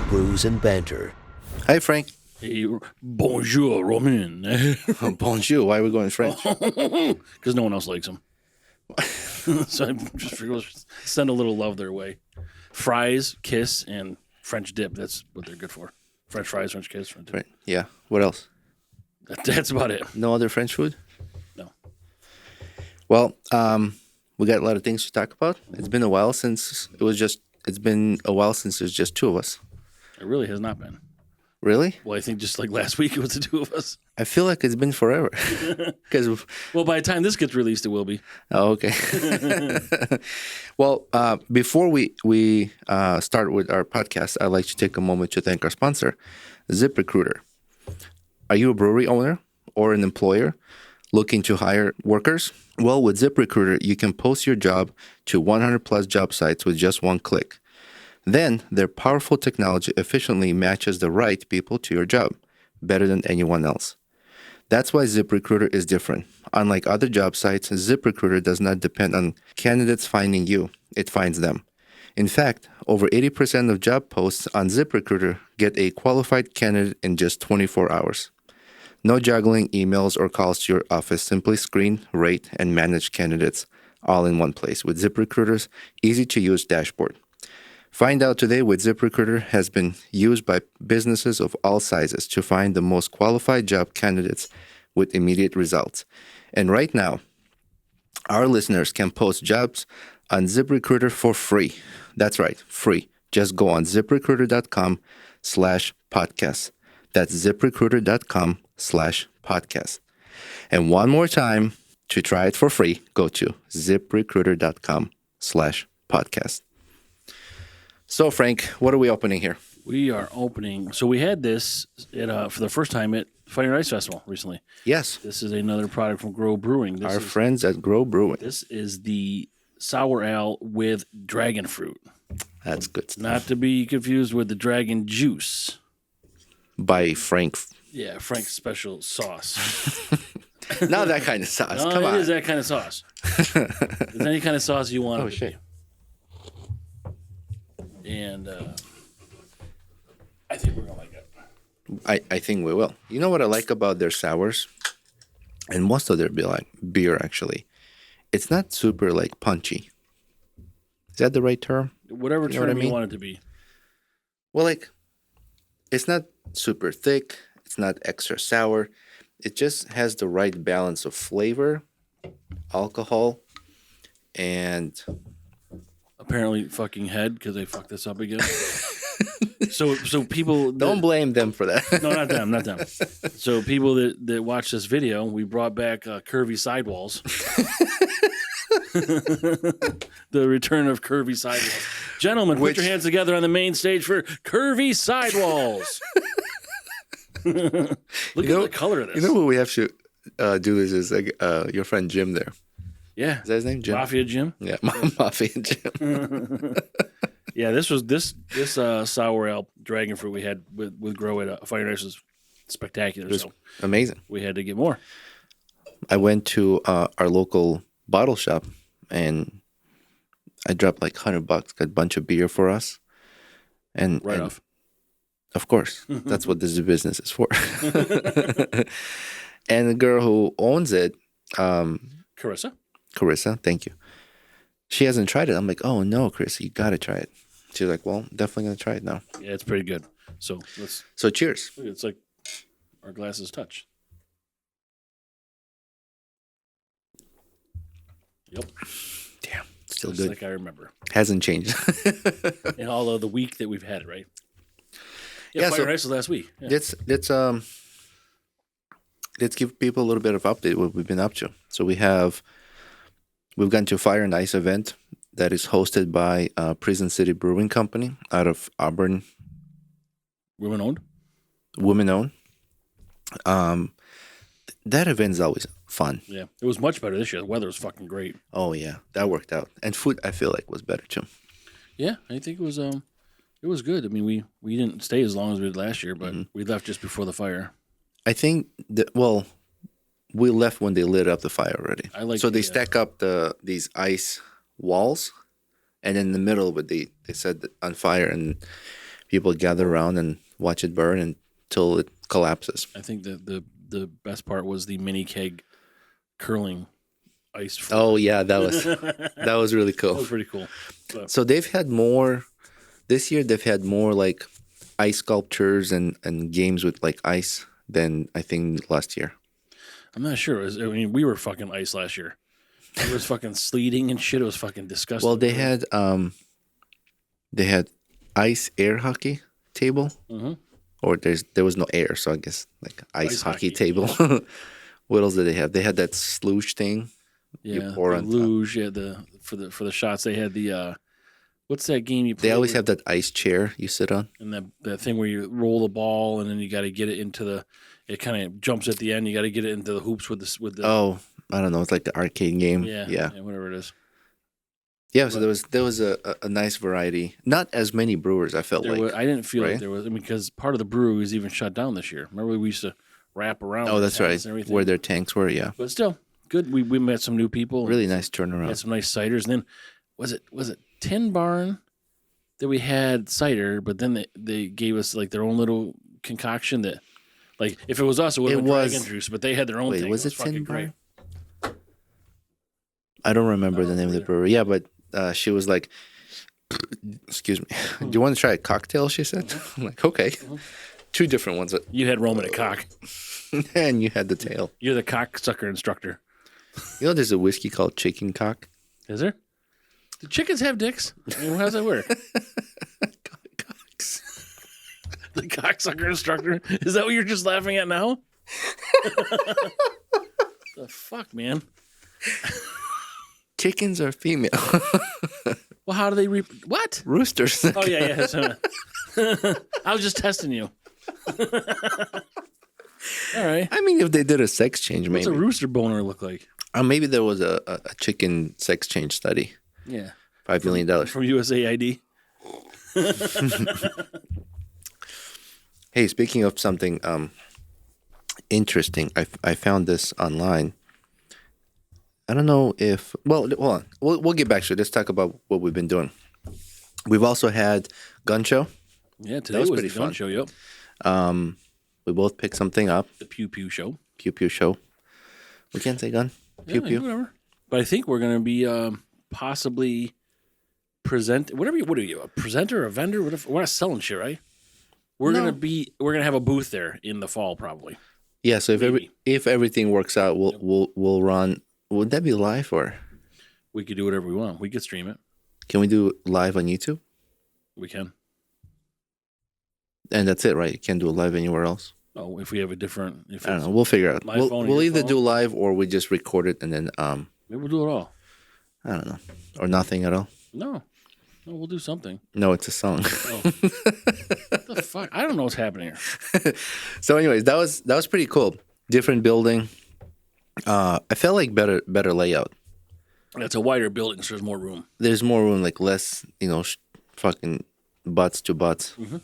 Brews and Banter. Hi, Frank. Hey, bonjour, Romain. Bonjour. Why are we going French? Because no one else likes them. So I just figured send a little love their way. Fries, kiss, and French dip. That's what they're good for. French fries, French kiss, French dip. Right. Yeah. What else? That's about it. No other French food? No. Well, we got a lot of things to talk about. It's been a while since there's just two of us. It really has not been. Really? Well, I think just like last week it was the two of us. I feel like it's been forever. Well, by the time this gets released, it will be. Oh, okay. Well, before we start with our podcast, I'd like to take a moment to thank our sponsor, ZipRecruiter. Are you a brewery owner or an employer looking to hire workers? Well, with ZipRecruiter, you can post your job to 100 plus job sites with just one click. Then, their powerful technology efficiently matches the right people to your job, better than anyone else. That's why ZipRecruiter is different. Unlike other job sites, ZipRecruiter does not depend on candidates finding you. It finds them. In fact, over 80% of job posts on ZipRecruiter get a qualified candidate in just 24 hours. No juggling emails or calls to your office. Simply screen, rate, and manage candidates all in one place with ZipRecruiter's easy-to-use dashboard. Find out today what ZipRecruiter has been used by businesses of all sizes to find the most qualified job candidates with immediate results. And right now, our listeners can post jobs on ZipRecruiter for free. That's right, free. Just go on ZipRecruiter.com/podcast. That's ZipRecruiter.com/podcast. And one more time, to try it for free, go to ZipRecruiter.com/podcast. So, Frank, what are we opening here? We are opening. So we had this for the first time at Fire and Ice Festival recently. Yes. This is another product from Grow Brewing. Our friends at Grow Brewing. This is the sour ale with dragon fruit. That's good stuff. Not to be confused with the dragon juice. By Frank. Yeah, Frank's special sauce. Not that kind of sauce. No, Come on. It is that kind of sauce. It's any kind of sauce you want. Oh, shit. And I think we're going to like it. I think we will. You know what I like about their sours? And most of their beer, actually. It's not super, punchy. Is that the right term? Whatever You know what term I mean? you want it to be. Well, it's not super thick. It's not extra sour. It just has the right balance of flavor, alcohol, and... Apparently fucking head because they fucked this up again. So people... Don't blame them for that. No, not them. So people that watch this video, we brought back curvy sidewalls. The return of curvy sidewalls. Gentlemen, put your hands together on the main stage for curvy sidewalls. Look at the color of this. You know what we have to do is your friend Jim there. Yeah. Is that his name? Jim? Mafia Jim? Yeah, Mafia Jim. Yeah, this sour ale dragon fruit we had with Grow at Fire and Ice was spectacular. It was so amazing. we had to get more. I went to our local bottle shop and I dropped $100, got a bunch of beer for us. And Off. Of course, that's what this business is for. And the girl who owns it, Carissa, thank you. She hasn't tried it. I'm like, oh no, Carissa, you got to try it. She's like, well, definitely going to try it now. Yeah, it's pretty good. So Cheers. it's like our glasses touch. Yep. Damn, still Just good. like I remember. Hasn't changed. In all of the week that we've had it, right? Yeah, Fire and Ice was last week. Yeah. Let's give people a little bit of update what we've been up to. So we've gone to a Fire and Ice event that is hosted by Prison City Brewing Company out of Auburn. Women owned? Women owned. That event is always fun. Yeah. It was much better this year. The weather was fucking great. Oh yeah, that worked out. And food, I feel like, was better too. Yeah, I think it was good. I mean, we didn't stay as long as we did last year, but we left just before the fire. I think we left when they lit up the fire already. So they stack up these ice walls, and in the middle, but they set it on fire, and people gather around and watch it burn until it collapses. I think that the best part was the mini keg curling ice. Oh yeah, that was really cool. That was pretty cool. So they've had more this year. They've had more like ice sculptures and games with like ice than I think last year. I'm not sure. We were fucking ice last year. It was fucking sleeting and shit. It was fucking disgusting. Well, they had ice air hockey table, or there was no air, so I guess like ice hockey table. What else did they have? They had that sluice thing. Yeah, the luge. Yeah, for the shots they had the what's that game you play? They always have that ice chair you sit on, and that thing where you roll the ball and then you got to get it into it kind of jumps at the end. You got to get it into the hoops with the. Oh, I don't know. It's like the arcade game. Yeah, whatever it is. Yeah, so there was a nice variety. Not as many brewers, I felt like. I didn't feel like there was. I mean, because part of the brewery was even shut down this year. Remember we used to wrap around. Oh, that's right. Where their tanks were, yeah. But still, good. We met some new people. Really nice turnaround. Had some nice ciders, and then was it Tin Barn that we had cider, but then they gave us like their own little concoction that, like, if it was us, it would have been dragon juice, but they had their own thing. Was it Tin Barn? I don't remember the name of the brewery. Yeah, but she was like, excuse me, do you want to try a cocktail, she said? I'm like, okay. 2 different ones. You had Roman a cock. And you had the tail. You're the cocksucker instructor. You know there's a whiskey called Chicken Cock? Is there? Do chickens have dicks? I mean, how does that work? Cocks. The cocksucker instructor? Is that what you're just laughing at now? The fuck, man? Chickens are female. Well, how do they what? Roosters. Oh, yeah. I was just testing you. All right. I mean, if they did a sex change, maybe. What's a rooster boner look like? Maybe there was a chicken sex change study. Yeah. $5 million. From USAID. Hey, speaking of something interesting, I found this online. I don't know if... Well, hold on. We'll get back to it. Let's talk about what we've been doing. We've also had gun show. Yeah, today was pretty fun. Gun show, yep. We both picked something up. The Pew Pew show. Pew Pew show. We can't say gun. Pew Pew. Whatever. But I think we're going to be possibly what are you, a presenter, a vendor? We're not selling shit, right? We're gonna have a booth there in the fall, probably. Yeah. So if everything works out, we'll run. Would that be live or? We could do whatever we want. We could stream it. Can we do live on YouTube? We can. And that's it, right? You can't do it live anywhere else. Oh, if we have a different. I don't know. We'll figure out. We'll either do live or we just record it and then. Maybe we'll do it all. I don't know, or nothing at all. No, we'll do something. No, it's a song. Oh. What the fuck? I don't know what's happening here. So, anyways, that was pretty cool. Different building. I felt like better layout. It's a wider building, so there's more room. There's more room, like less, fucking butts to butts. Mm-hmm.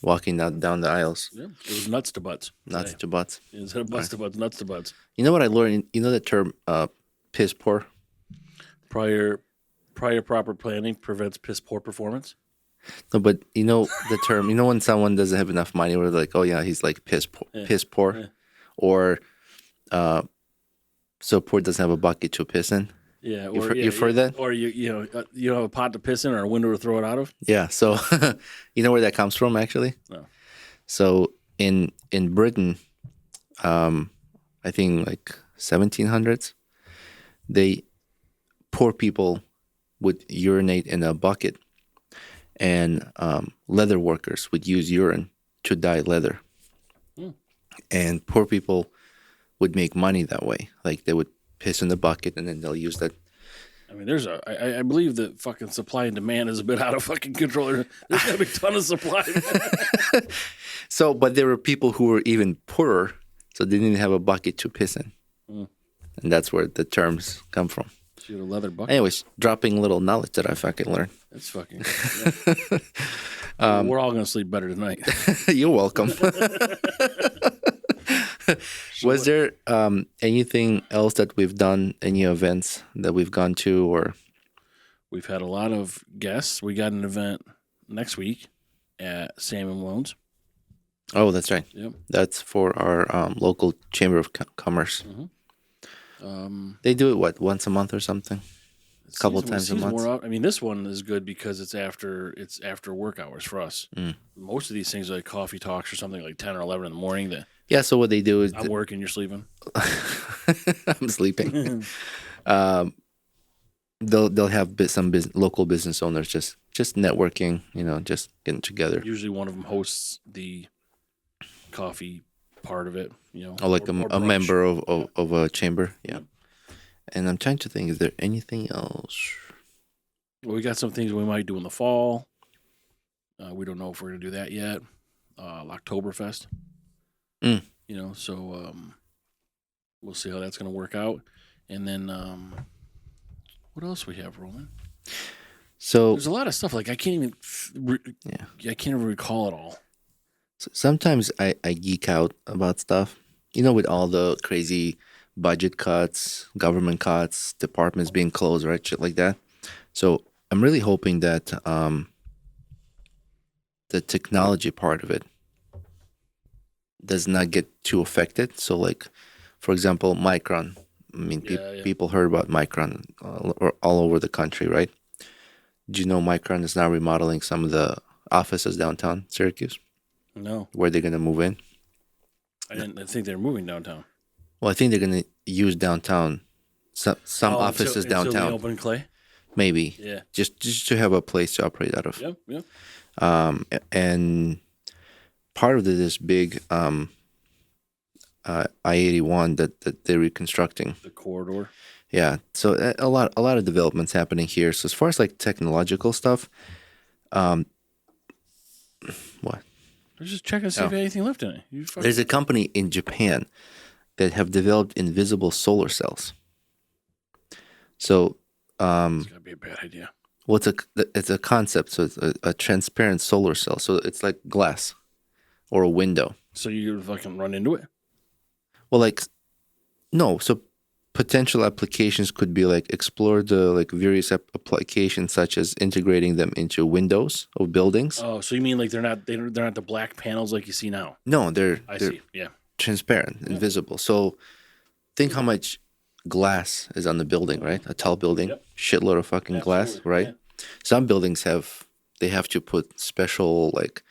Walking down the aisles. Yeah, it was nuts to butts. Nuts to butts. Instead of butts to butts, nuts to butts. You know what I learned? You know the term piss poor? Prior proper planning prevents piss poor performance? No, but you know the term, when someone doesn't have enough money, we're like, oh yeah, he's like piss poor. Yeah. Or so poor doesn't have a bucket to piss in. Yeah, you've heard that? Or you have a pot to piss in or a window to throw it out of? Yeah, so you know where that comes from actually? No. So in Britain, I think like 1700s, poor people would urinate in a bucket, and leather workers would use urine to dye leather. And poor people would make money that way. Like they would piss in the bucket and then they'll use that. I mean, I believe that fucking supply and demand is a bit out of fucking control. There's gonna be a ton of supply. So, but there were people who were even poorer, so they didn't have a bucket to piss in. And that's where the terms come from. So you had a leather bucket. Anyways, dropping little knowledge that I fucking learned. That's fucking we're all gonna sleep better tonight. You're welcome. Was there anything else that we've done, any events that we've gone to, or? We've had a lot of guests. We got an event next week at Sam and Malone's. Oh, that's right. Yep. That's for our local Chamber of Commerce. Mm-hmm. They do it, once a month or something? A couple times a month? I mean, this one is good because it's after work hours for us. Most of these things are like coffee talks or something like 10 or 11 in the morning. Yeah, so what they do is... I'm working, you're sleeping. I'm sleeping. They'll have some local business owners just networking, just getting together. Usually one of them hosts the coffee part of it, Or like a member of a chamber. Yeah. And I'm trying to think, is there anything else? Well, we got some things we might do in the fall. We don't know if we're going to do that yet. Oktoberfest. So we'll see how that's going to work out. And then what else we have, Roman? So there's a lot of stuff. Like I can't even recall it all. So sometimes I geek out about stuff, with all the crazy budget cuts, government cuts, departments being closed, right? Shit like that. So I'm really hoping that the technology part of it does not get too affected. So like, for example, Micron. I mean, people heard about Micron all over the country, right? Do you know Micron is now remodeling some of the offices downtown Syracuse? No. Where they're going to move in? I didn't think they were moving downtown. Well, I think they're going to use downtown, some offices downtown. Until they open Clay? Maybe. Yeah. Just to have a place to operate out of. Yep. And part of this big I-81 that they're reconstructing. The corridor. Yeah. So a lot of developments happening here. So as far as like technological stuff, what? I was just checking to see if anything left in it. There's a company in Japan that have developed invisible solar cells. So it's gotta be a bad idea. Well, it's a concept. So it's a transparent solar cell. So it's like glass or a window. So you fucking run into it? Well, like, no. So potential applications could be like explore the like various applications such as integrating them into windows of buildings. Oh, so you mean like they're not the black panels like you see now? No, they're see. Yeah. Transparent, invisible. So think how much glass is on the building, right? A tall building, shitload of fucking glass, right? Yeah. Some buildings have to put special like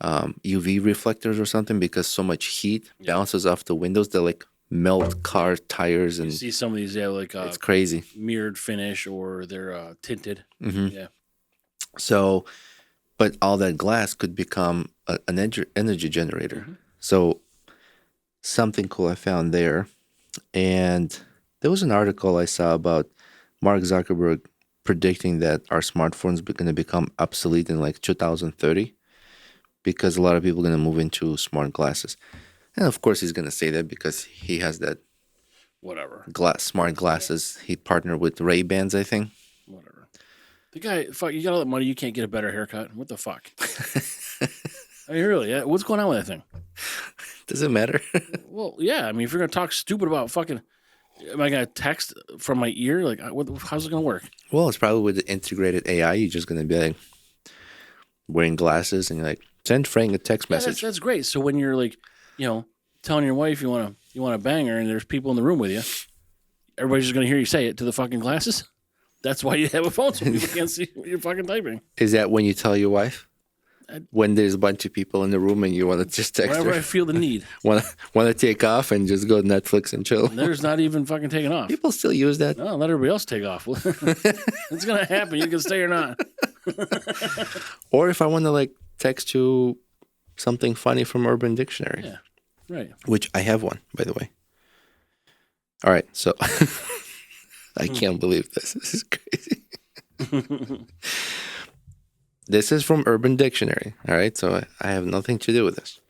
UV reflectors or something because so much heat bounces off the windows that like melt car tires and you see some of these it's crazy mirrored finish or they're tinted. Mm-hmm. Yeah. So, but all that glass could become an energy generator. Mm-hmm. So something cool I found there, and there was an article I saw about Mark Zuckerberg predicting that our smartphones are going to become obsolete in like 2030 because a lot of people are going to move into smart glasses. And of course, he's going to say that because he has that smart glasses. He partnered with Ray-Bans, I think. Whatever. The guy, fuck, you got all that money, you can't get a better haircut. What the fuck? I mean, really, what's going on with that thing? Does it matter? Well, yeah. I mean, if you're going to talk stupid about fucking, am I going to text from my ear? Like, how's it going to work? Well, it's probably with the integrated AI. You're just going to be like wearing glasses and you're like, send Frank a text message. That's great. So when you're like, telling your wife you want to bang her and there's people in the room with you, everybody's just going to hear you say it to the fucking glasses. That's why you have a phone so people can't see what you're fucking typing. Is that when you tell your wife? When there's a bunch of people in the room and you want to just text whenever her? I feel the need. Want to take off and just go to Netflix and chill? There's not even fucking taking off. People still use that. No, let everybody else take off. It's going to happen. You can stay or not. Or if I want to like text you something funny from Urban Dictionary. Yeah, right. Which I have one, by the way. All right, so I can't believe this. This is crazy. This is from Urban Dictionary. All right, so I have nothing to do with this.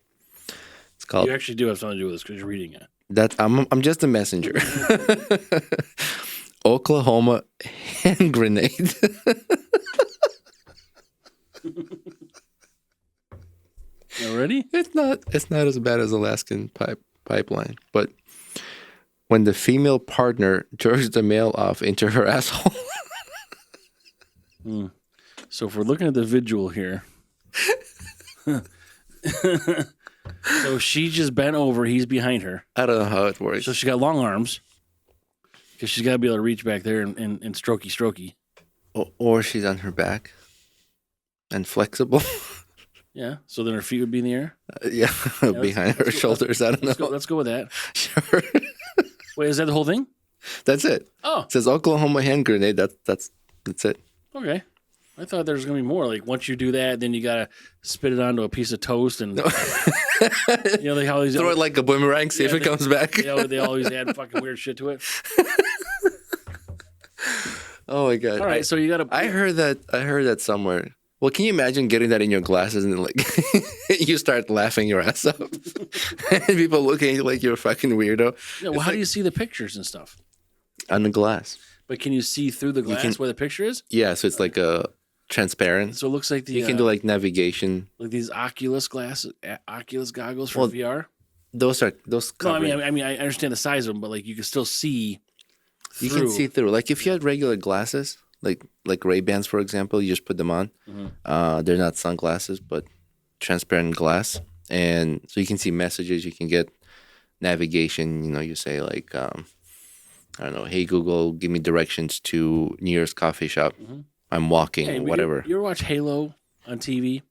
It's called. You actually do have something to do with this because you're reading it. That I'm just a messenger. Oklahoma hand grenade. Already? It's not as bad as Alaskan pipeline, but when the female partner jerks the male off into her asshole. So if we're looking at the visual here, So she just bent over. He's behind her. I don't know how it works. So she got long arms because she's got to be able to reach back there and strokey. Or she's on her back and flexible. Yeah. So then her feet would be in the air. Yeah, behind her shoulders. I don't know. Let's go with that. Sure. Wait, is that the whole thing? That's it. Oh, it says Oklahoma hand grenade. That's it. Okay. I thought there was gonna be more. Like once you do that, then you gotta spit it onto a piece of toast and they always throw it like a boomerang, see if it comes back. They always add fucking weird shit to it. Oh my god! All right, so you gotta. I heard that somewhere. Well, can you imagine getting that in your glasses and like you start laughing your ass up, and people looking at you like you're a fucking weirdo? Yeah, well, how do you see the pictures and stuff on the glass? But can you see through the glass where the picture is? Yeah, so it's like a transparent. So it looks like you can do like navigation, like these Oculus goggles for VR. Those. No, I mean, I understand the size of them, but like you can still see. You can see through. Like if you had regular glasses, like Ray-Bans, for example, you just put them on. Mm-hmm. They're not sunglasses, but transparent glass, and so you can see messages. You can get navigation. You say like, I don't know, hey Google, give me directions to nearest coffee shop. Mm-hmm. I'm walking, whatever. You ever watch Halo on TV?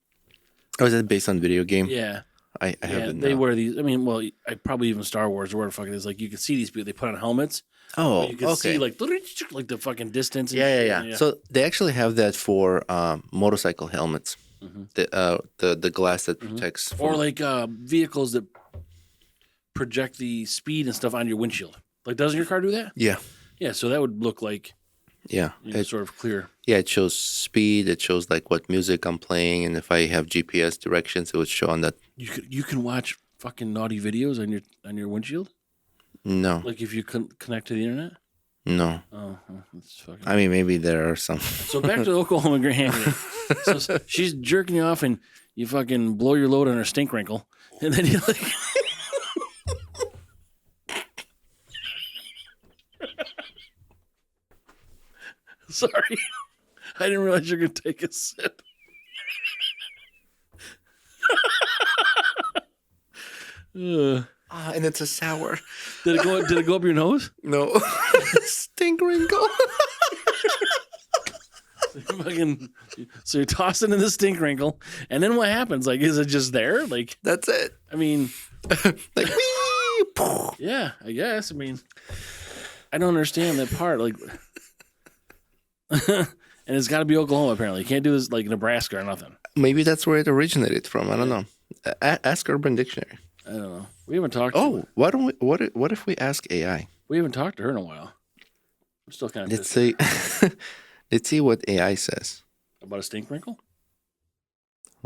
Oh, is that based on video game? Yeah. I haven't. They wear these. I mean, well, I probably even Star Wars or whatever the fuck it is. Like you can see these people. They put on helmets. Oh, you can see like the fucking distance. And yeah. So they actually have that for motorcycle helmets. Mm-hmm. The glass that protects. Mm-hmm. Or like vehicles that project the speed and stuff on your windshield. Like, doesn't your car do that? Yeah. Yeah. So that would look like. Yeah, it's sort of clear. Yeah, it shows speed. It shows like what music I'm playing, and if I have GPS directions, it would show on that. You can watch fucking naughty videos on your windshield. No. Like if you connect to the internet. No. Oh, that's fucking. I mean, maybe there are some. So back to the Oklahoma Grand. So she's jerking you off, and you fucking blow your load on her stink wrinkle, and then you like. Sorry, I didn't realize you were gonna take a sip. And it's a sour. Did it go up your nose? No. Stink wrinkle. So you're tossing in the stink wrinkle, and then what happens? Like, is it just there? Like, that's it. I mean, like, wee! Yeah, I guess. I mean, I don't understand that part. Like, and it's got to be Oklahoma. Apparently, you can't do this like Nebraska or nothing. Maybe that's where it originated from. I don't know. Ask Urban Dictionary. I don't know. We haven't talked. Why don't we? What if we ask AI? We haven't talked to her in a while. I'm still kind of. Let's see. Let's see what AI says about a stink wrinkle.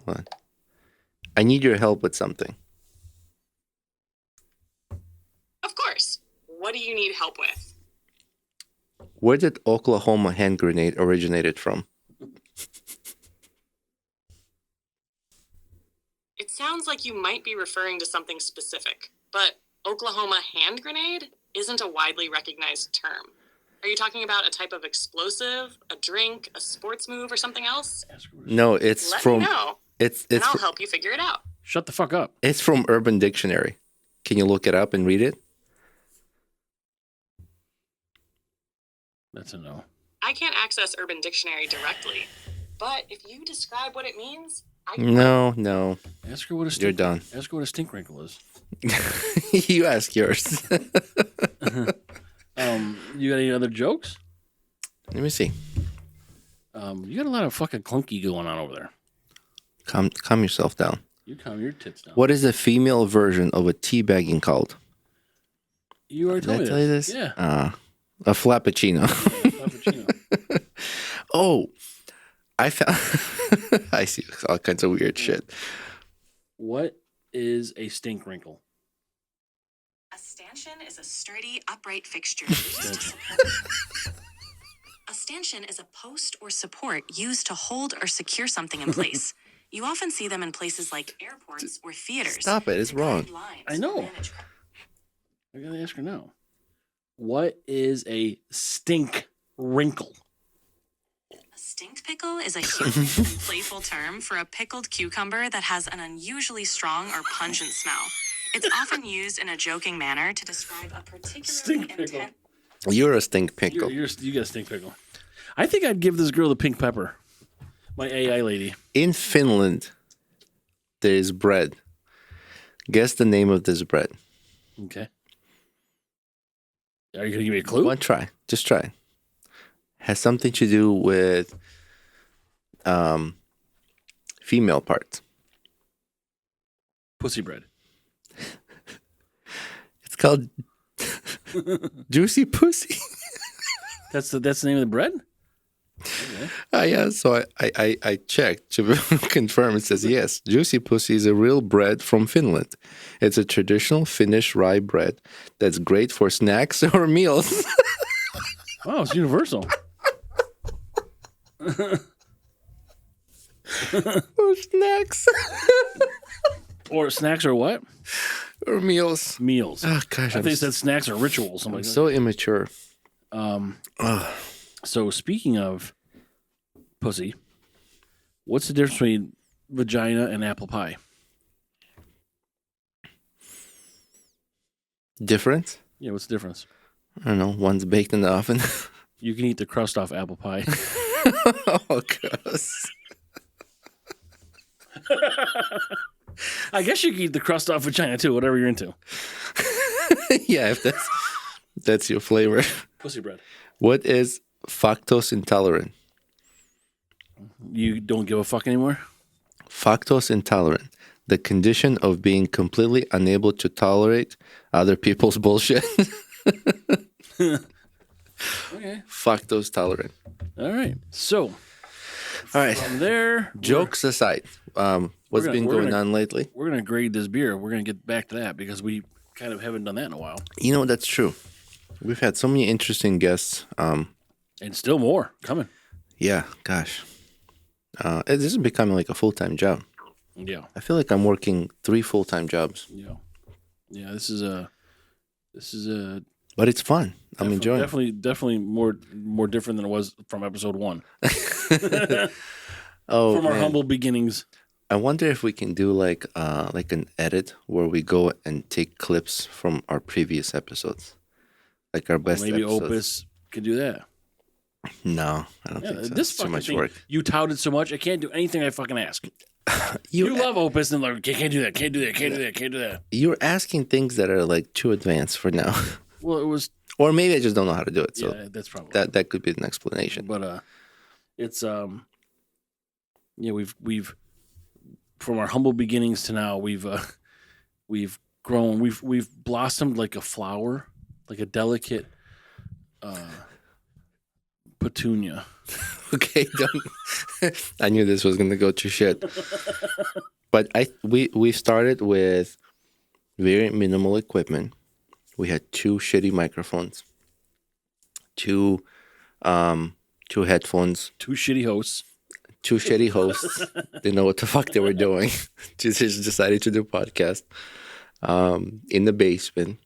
Hold on. I need your help with something. Of course. What do you need help with? Where did Oklahoma hand grenade originated from? It sounds like you might be referring to something specific, but Oklahoma hand grenade isn't a widely recognized term. Are you talking about a type of explosive, a drink, a sports move, or something else? No, it's Let from. Me know, it's and I'll help you figure it out. Shut the fuck up. It's from Urban Dictionary. Can you look it up and read it? That's a no. I can't access Urban Dictionary directly, but if you describe what it means, I can. No. Ask her what a stink. You're done. Ask her what a stink wrinkle is. You ask yours. You got any other jokes? Let me see. You got a lot of fucking clunky going on over there. Calm yourself down. You calm your tits down. What is the female version of a teabagging called? You already told me tell you this? Yeah. A flappuccino. Flappuccino. Oh, I found. I see all kinds of weird shit. What is a stink wrinkle? A stanchion is a sturdy, upright fixture. A stanchion is a post or support used to hold or secure something in place. You often see them in places like airports or theaters. Stop it. It's wrong. I know. I gotta ask her now. What is a stink wrinkle? A A stink pickle is a humorous and playful term for a pickled cucumber that has an unusually strong or pungent smell. It's often used in a joking manner to describe a particularly Stink pickle. intense... You're a stink pickle. You got a stink pickle. I think I'd give this girl the pink pepper. My AI lady. In Finland, there is bread. Guess the name of this bread. Okay. Are you going to give me a clue? One try. Just try. Has something to do with female parts. Pussy bread. It's called Juicy Pussy. That's the name of the bread? Okay. Yeah, so I checked to confirm. It says, yes, Juicy Pussy is a real bread from Finland. It's a traditional Finnish rye bread that's great for snacks or meals. Wow, it's universal. Or snacks. Or snacks or what? Or meals. Meals. Oh, gosh. I think it said snacks or rituals. I'm so immature. So speaking of pussy, what's the difference between vagina and apple pie? Different? Yeah, what's the difference? I don't know. One's baked in the oven. You can eat the crust off apple pie. Oh, gross. I guess you can eat the crust off vagina too, whatever you're into. Yeah, if that's your flavor. Pussy bread. What is lactose intolerant? You don't give a fuck anymore? Lactose intolerant. The condition of being completely unable to tolerate other people's bullshit. Okay. Lactose tolerant. All right. So, All right. from there, Jokes aside, what's been going on lately? we're going to grade this beer. We're going to get back to that because we kind of haven't done that in a while. You know, that's true. We've had so many interesting guests. And still more coming. Yeah, gosh. This is becoming like a full-time job. Yeah. I feel like I'm working 3 full-time jobs. Yeah. Yeah, this is a But it's fun. I'm enjoying it. Definitely more different than it was from episode 1. Oh, From our man. humble beginnings. I wonder if we can do like an edit where we go and take clips from our previous episodes, like our best Maybe episodes. Opus could do that. No, I don't Yeah, think so. this It's too fucking much thing, work. you touted so much, I can't do anything I fucking ask. You love Opus and like, can't do that, can't do that, can't do that, can't do that. You're asking things that are like too advanced for now, Well, it was, or maybe I just don't know how to do it. So yeah, that's probably that could be an explanation. But it's yeah, we've from our humble beginnings to now, we've grown, we've blossomed like a flower, like a delicate petunia. Okay, don't. I knew this was gonna go to shit. But we started with very minimal equipment. We had 2 shitty microphones, 2 headphones, 2 shitty hosts. 2 shitty hosts. Didn't know what the fuck they were doing. Just decided to do a podcast in the basement.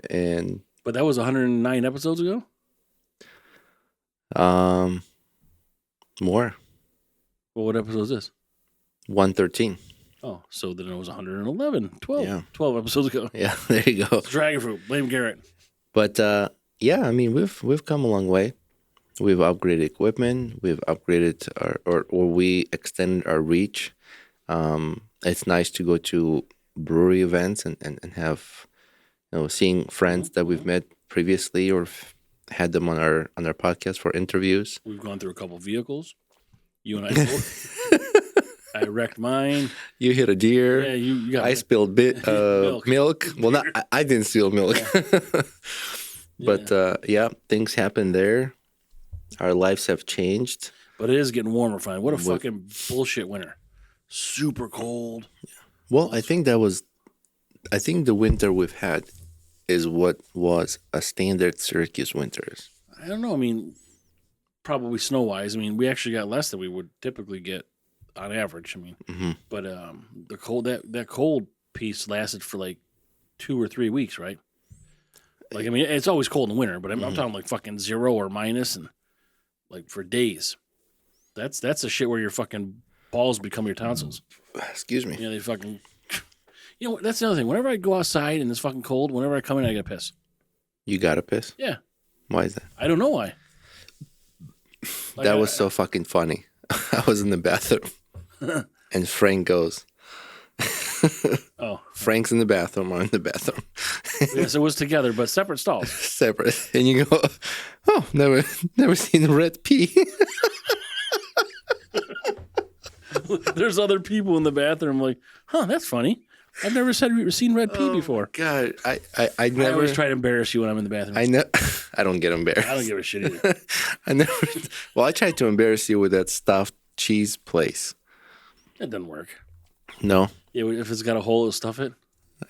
And But that was 109 episodes ago? more. Well, what episode is this? 113. Oh, so then it was 111, 12, Yeah. 12 episodes ago. Yeah, there you go. Dragon fruit, blame Garrett. But yeah, I mean we've come a long way. We've upgraded equipment. We've upgraded or we extended our reach. It's nice to go to brewery events and have, seeing friends that we've met previously or had them on our podcast for interviews. We've gone through a couple vehicles. You and I both. I wrecked mine. You hit a deer. Yeah, you got I spilled milk. Well, not I didn't steal milk. But yeah, things happen there. Our lives have changed. But it is getting warmer, fine. What a fucking bullshit winter. Super cold. Well, I think the winter we've had is what was a standard Syracuse winter. I don't know. I mean, probably snow-wise. I mean, we actually got less than we would typically get on average. I mean, but the cold that cold piece lasted for like 2 or 3 weeks, right? Like, I mean, it's always cold in the winter, but I'm talking like fucking 0 or minus, and like for days. That's the shit where your fucking balls become your tonsils. Excuse me. You know, they fucking. You know, that's another thing. Whenever I go outside and it's fucking cold, whenever I come in, I gotta piss. You gotta piss? Yeah. Why is that? I don't know why. Like That was so fucking funny. I was in the bathroom and Frank goes, oh, Frank's in the bathroom, I'm in the bathroom. yes, it was together, but separate stalls. Separate. And you go, oh, never seen red pee. There's other people in the bathroom like, huh, that's funny. I've never seen red pee before. God, I I never. always try to embarrass you when I'm in the bathroom. I don't get embarrassed. I don't give a shit either. I never. Well, I tried to embarrass you with that stuffed cheese place. It doesn't work. No. Yeah, if it's got a hole to stuff it.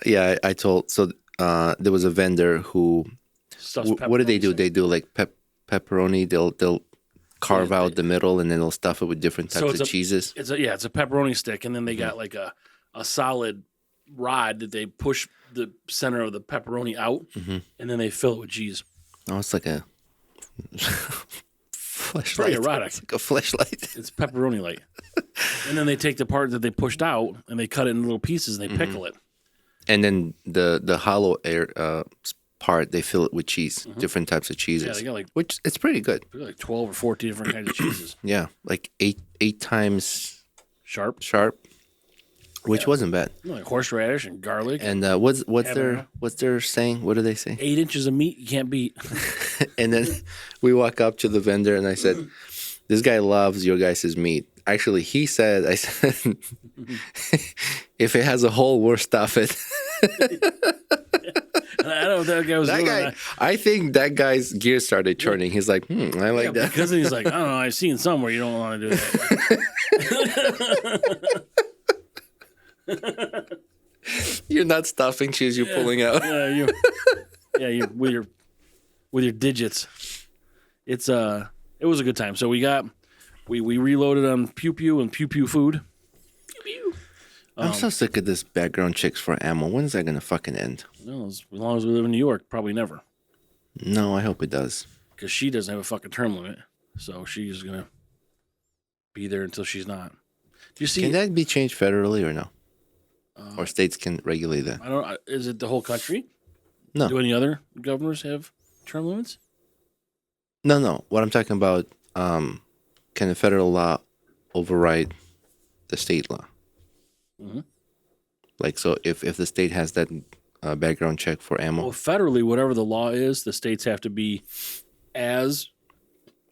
Yeah, I told. So there was a vendor who. Stuffs What do they do? pepperonis. They do like pepperoni. They'll carve out the middle and then they'll stuff it with different types of cheeses. It's a pepperoni stick, and then they got like a solid rod that they push the center of the pepperoni out, and then they fill it with cheese. Oh, it's like a fleshlight. Pretty erotic. It's like a fleshlight. It's pepperoni light. And then they take the part that they pushed out and they cut it in little pieces and they pickle it. And then the hollow air part, they fill it with cheese, different types of cheeses. Yeah, they got which it's pretty good. like 12 or 14 different kinds of cheeses. Yeah, like eight times Sharp. which wasn't bad. Like horseradish and garlic. And what's their saying? What do they say? 8 inches of meat you can't beat. And then we walk up to the vendor and I said, this guy loves your guys' meat. Actually, I said, if it has a hole, we'll stuff it. I don't know what that guy was That doing. guy, I think that guy's gears started turning. He's like, I like that. Because he's like, I don't know, I've seen somewhere you don't want to do that. You're not stuffing cheese, you're pulling out. You with your digits. It was a good time. So we reloaded on Pew Pew and Pew Pew food. Pew Pew. I'm so sick of this background checks for ammo. When's that gonna fucking end? Well, as long as we live in New York, probably never. No, I hope it does. Because she doesn't have a fucking term limit, so she's gonna be there until she's not. Do you see? Can that be changed federally or no? Or states can regulate that? I don't. Is it the whole country? No. Do any other governors have term limits? No. What I'm talking about, can the federal law override the state law? Mm-hmm. Like, so if the state has that background check for ammo, Well, federally, whatever the law is, the states have to be as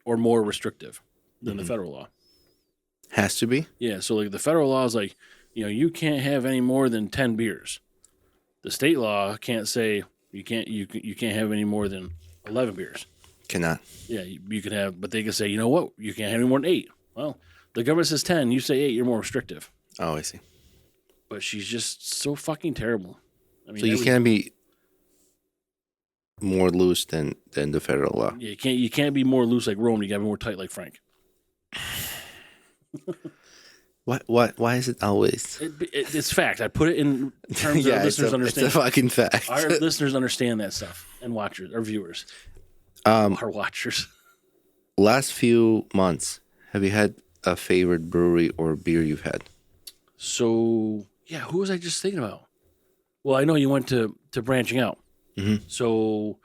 or more restrictive than the federal law. has to be? Yeah, so like the federal law is like, you can't have any more than 10 beers. The state law can't say you can't have any more than 11 beers. Cannot. Yeah, you can have, but they can say, you know what, you can't have any more than 8. Well, the government says 10, you say 8, you're more restrictive. Oh, I see. But she's just so fucking terrible. I mean, So you can't be more loose than the federal law. Yeah, you can't be more loose like Rome. You gotta be more tight like Frank. Why is it always? It's fact. I put it in terms that listeners understand. It's a fucking fact. Our listeners understand that stuff, and watchers, our viewers, our watchers. Last few months, have you had a favorite brewery or beer you've had? So yeah, who was I just thinking about? Well, I know you went to branching out. Mm-hmm. So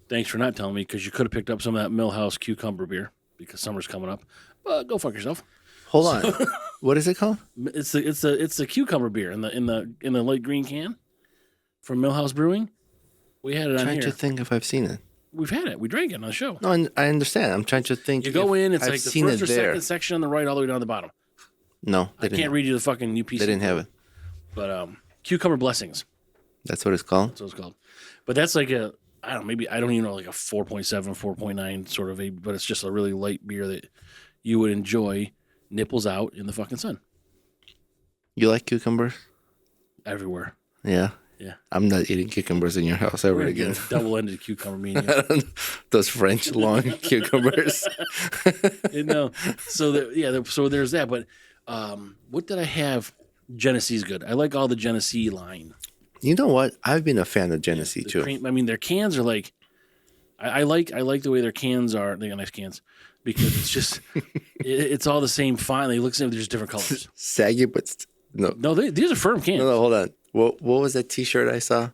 thanks for not telling me, because you could have picked up some of that Millhouse cucumber beer because summer's coming up. But go fuck yourself. Hold on. What is it called? It's the cucumber beer in the light green can from Millhouse Brewing. We had it on I'm trying here. to think if I've seen it. We've had it. We drank it on the show. No, I understand. I'm trying to think. You go in, it's I've like the seen first or it there. second section on the right, all the way down to the bottom. No, I can't read you the fucking UPC. They didn't have it. But cucumber blessings. That's what it's called. That's what it's called. But that's like I don't even know, like a 4.7, 4.9 sort of but it's just a really light beer that you would enjoy nipples out in the fucking sun. You like cucumbers? Everywhere. Yeah. Yeah. I'm not eating cucumbers in your house ever again. Double-ended cucumber meaning. Those French long cucumbers. No. So so there's that. But what did I have? Genesee's good. I like all the Genesee line. You know what? I've been a fan of Genesee too. I mean, their cans are like, I like the way their cans are. They got nice cans. because it's just it's all the same font. It looks like they're just different colors. Saggy, but no. No, these are firm cans. No, hold on. What was that T-shirt I saw?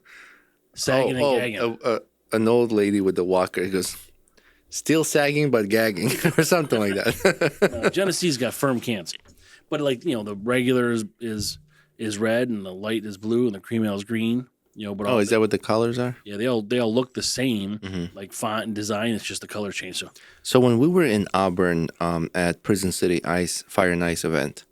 Sagging and gagging. An old lady with the walker. It goes, still sagging but gagging, or something like that. Genesee's got firm cans, but like the regular is red and the light is blue and the cream ale is green. But is that what the colors are? Yeah, they all look the same, like font and design. It's just the color change. So when we were in Auburn at Prison City Fire and Ice event,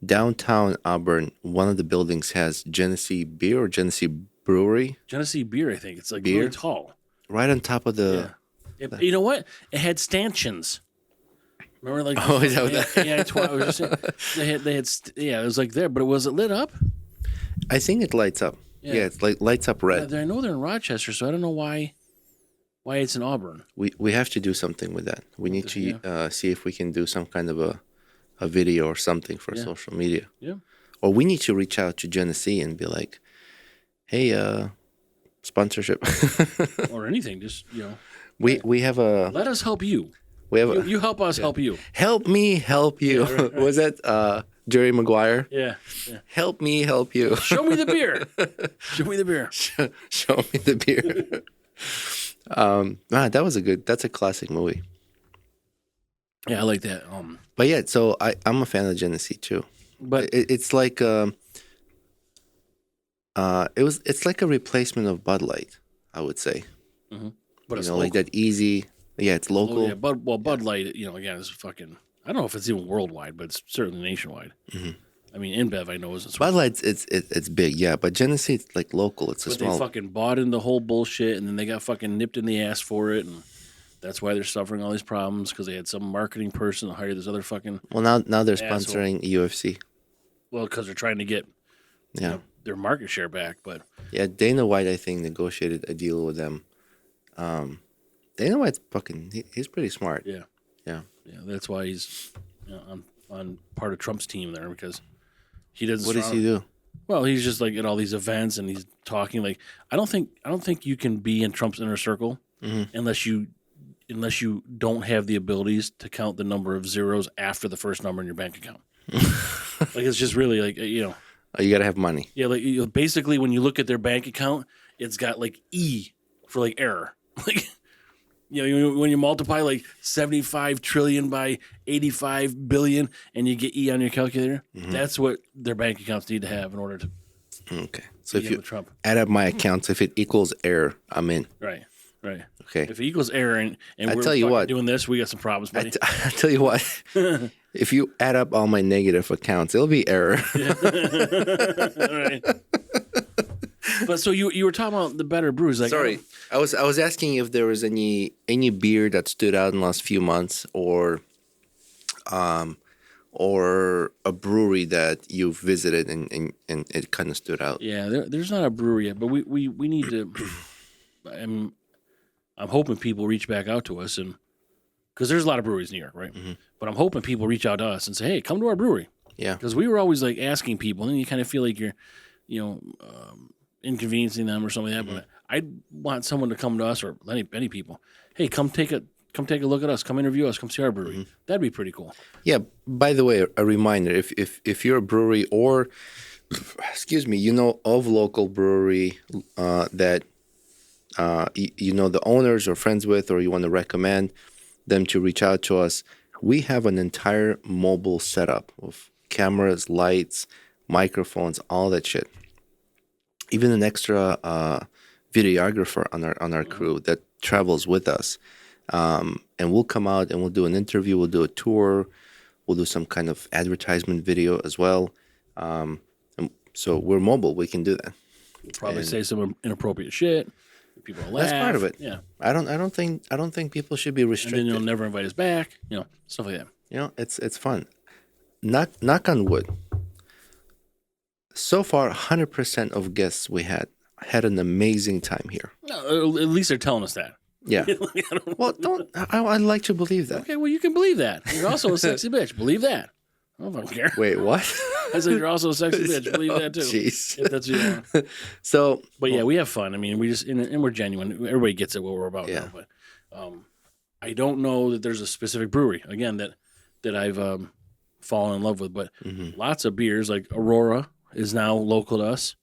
downtown Auburn, one of the buildings has Genesee Beer or Genesee Brewery. Genesee Beer, I think. It's like beer? really tall. Right on top of the... Yeah. You know what? It had stanchions. Remember, like... Oh, is that what that... Yeah, I was just saying, they had it was like there, but was it lit up? I think it lights up. Yeah, it's like lights up red. I know they're in Rochester, so I don't know why it's in Auburn. We have to do something with that. We need to see if we can do some kind of a video or something for social media. Yeah. Or we need to reach out to Genesee and be like, hey, sponsorship. Or anything, just, We have a... Let us help you. We have you help us help you. Help me help you. Yeah, right. Was that Jerry Maguire? Yeah. Help me help you. Show me the beer. Show me the beer. Show me the beer. That's a classic movie. Yeah, I like that. But yeah, so I'm a fan of Genesee too. But it's like it's like a replacement of Bud Light, I would say. Mm-hmm. But it's like that easy. Yeah, it's local. Oh, yeah, Bud Light, again, is fucking. I don't know if it's even worldwide, but it's certainly nationwide. Mm-hmm. I mean, InBev, I know isn't. Bud Light's it's big, yeah, but Genesee, it's like local. It's but they fucking bought in the whole bullshit, and then they got fucking nipped in the ass for it, and that's why they're suffering all these problems because they had some marketing person to hire this other fucking. Well, now they're sponsoring UFC. Well, because they're trying to get their market share back, but Dana White, I think, negotiated a deal with them. Dana White's fucking. He's pretty smart. Yeah. That's why he's on part of Trump's team there because he doesn't. What does he do? Well, he's just like at all these events and he's talking like I don't think you can be in Trump's inner circle unless you don't have the abilities to count the number of zeros after the first number in your bank account. Like it's just really like you gotta have money. Yeah, like basically when you look at their bank account, it's got like E for like error. Like when you multiply like 75 trillion by 85 billion and you get E on your calculator, that's what their bank accounts need to have in order to. Okay, so if you add up my accounts, if it equals error, I'm in. Right. Okay. If it equals error and I we're tell you what, doing this, we got some problems, buddy. I tell you what, if you add up all my negative accounts, it'll be error. Right. But so you were talking about the better brews. Like, sorry, I was asking if there was any beer that stood out in the last few months, or a brewery that you've visited and it kind of stood out. Yeah, there's not a brewery yet, but we need to. I'm hoping people reach back out to us, and because there's a lot of breweries in New York, right? Mm-hmm. But I'm hoping people reach out to us and say, "Hey, come to our brewery." Yeah, because we were always like asking people, and you kind of feel like you're, inconveniencing them or something like that. But I want someone to come to us or any people. Hey, come take a look at us. Come interview us. Come see our brewery. That'd be pretty cool. Yeah. By the way, a reminder: if you're a brewery or, excuse me, of local brewery that the owners or friends with, or you want to recommend them to reach out to us, we have an entire mobile setup of cameras, lights, microphones, all that shit. Even an extra videographer on our crew that travels with us, and we'll come out and we'll do an interview, we'll do a tour, we'll do some kind of advertisement video as well. And so we're mobile, we can do that. We'll probably say some inappropriate shit. People laugh. That's part of it. Yeah. I don't think people should be restricted. And then you'll never invite us back. Stuff like that. It's fun. Knock on wood. So far, 100% of guests we had an amazing time here. No, at least they're telling us that. Yeah. Well, I'd like to believe that. Okay, well, you can believe that. You're also a sexy bitch. Believe that. I don't care. Wait, what? I said you're also a sexy bitch. Believe that too. Jeez. If that's you. So, but yeah, we have fun. I mean, we just and we're genuine. Everybody gets it what we're about. Yeah. Now, but I don't know that there's a specific brewery again that I've fallen in love with, but lots of beers like Aurora is now local to us.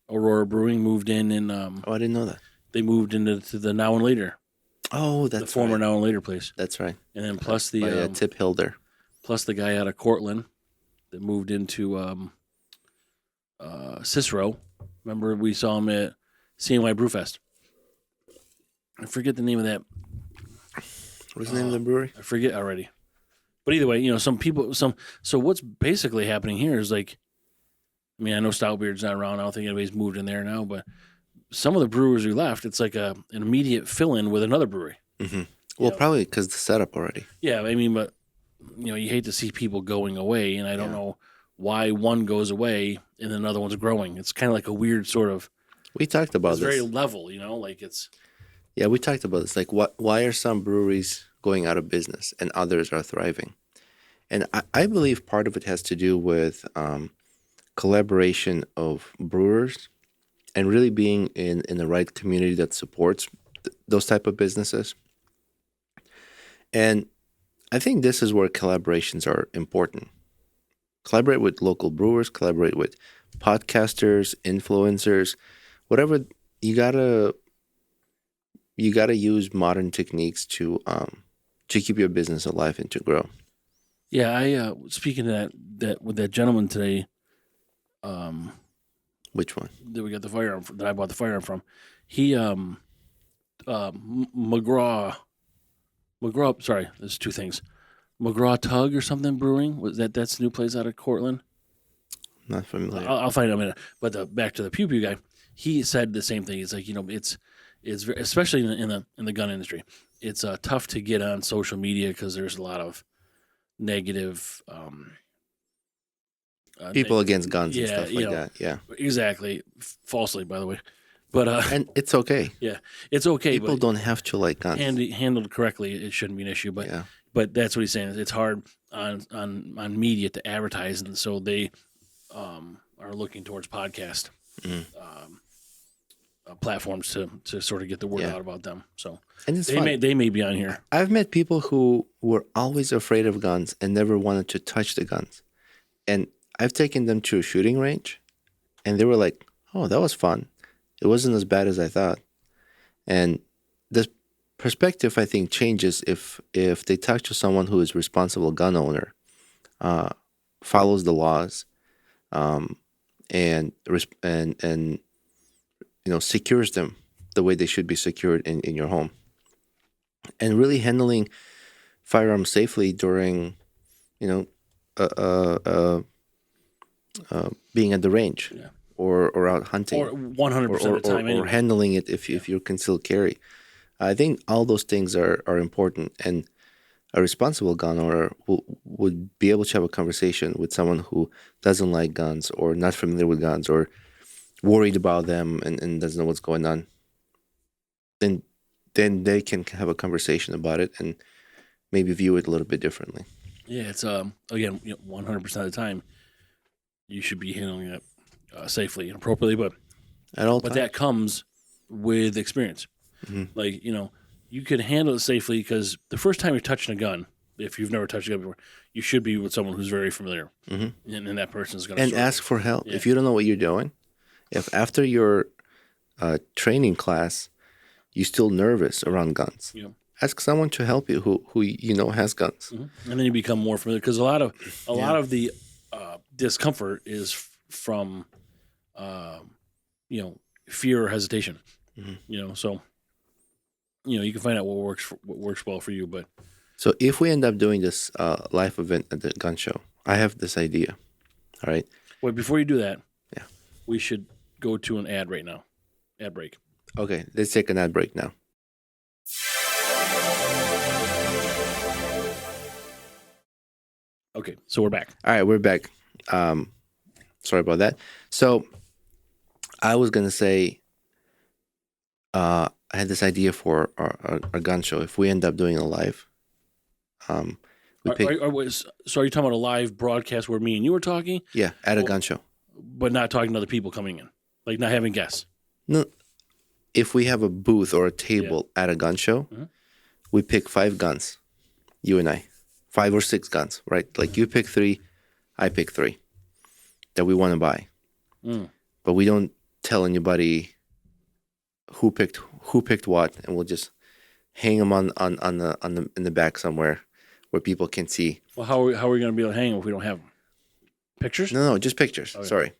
Aurora Brewing moved in I didn't know that. They moved into the Now and Later. Oh, that's the former right. Now and Later place. That's right. And then plus the By, Tip Hilder. Plus the guy out of Cortland that moved into Cicero. Remember we saw him at CNY Brewfest. I forget the name of that. What's the name of the brewery? I forget already. But either way, some people, so what's basically happening here is like, I mean, I know Stoutbeard's not around. I don't think anybody's moved in there now, but some of the brewers who left, it's like an immediate fill-in with another brewery. Mm-hmm. Well, probably because the setup already. Yeah, I mean, but, you hate to see people going away, and I don't know why one goes away and then another one's growing. It's kind of like a weird sort of... We talked about it's this. Very level, like it's... Yeah, we talked about this. Like, why are some breweries going out of business and others are thriving? And I believe part of it has to do with collaboration of brewers and really being in the right community that supports those type of businesses. And I think this is where collaborations are important. Collaborate with local brewers, collaborate with podcasters, influencers, whatever. You gotta use modern techniques to keep your business alive and to grow. Yeah, I speaking of that with that gentleman today. Which one? That we got the firearm that I bought the firearm from. He McGraw. Sorry, there's two things. McGraw Tug or something brewing. Was that's the new place out of Cortland? Not familiar. I'll find out in a minute. But back to the Pew Pew guy, he said the same thing. He's like, it's very, especially in the gun industry, it's tough to get on social media because there's a lot of negative people against guns and stuff like that. Yeah, exactly. Falsely, by the way. But and it's okay. Yeah, it's okay. People don't have to like guns. Handled correctly, it shouldn't be an issue. But that's what he's saying. It's hard on media to advertise, and so they are looking towards podcast platforms to sort of get the word out about them. So and it's they may be on here. I've met people who were always afraid of guns and never wanted to touch the guns, and I've taken them to a shooting range, and they were like, "Oh, that was fun. It wasn't as bad as I thought." And this perspective, I think, changes if they talk to someone who is responsible gun owner, follows the laws, and secures them the way they should be secured in your home, and really handling firearms safely during, being at the range. Yeah. Or out hunting, or 100% of the time, or handling it if you're concealed carry. I think all those things are important, and a responsible gun owner would be able to have a conversation with someone who doesn't like guns or not familiar with guns or worried about them and doesn't know what's going on. Then they can have a conversation about it and maybe view it a little bit differently. Yeah, it's again 100% of the time you should be handling it safely and appropriately, but at all times. That comes with experience. Mm-hmm. Like, you could handle it safely because the first time you're touching a gun, if you've never touched a gun before, you should be with someone who's very familiar, and that person's going to and ask for help if you don't know what you're doing. If after your training class you're still nervous around guns, ask someone to help you who has guns, and then you become more familiar because a lot of the discomfort is from fear or hesitation. So you can find out what works well for you. But so if we end up doing this live event at the gun show, I have this idea. All right. Wait, before you do that, we should go to an ad right now. Ad break. Okay, let's take an ad break now. Okay, so we're back. All right, we're back. Sorry about that. So I was going to say I had this idea for our gun show. If we end up doing a live, so are you talking about a live broadcast where me and you were talking? Yeah, at a gun show. But not talking to other people coming in? Like not having guests? No. If we have a booth or a table at a gun show, we pick 5 guns, you and I, 5 or 6 guns, right? Like you pick 3, I pick 3 that we want to buy, but we don't tell anybody who picked what, and we'll just hang them on the in the back somewhere where people can see. Well, how are we going to be able to hang them if we don't have them? Pictures? No, just pictures. Okay. Sorry,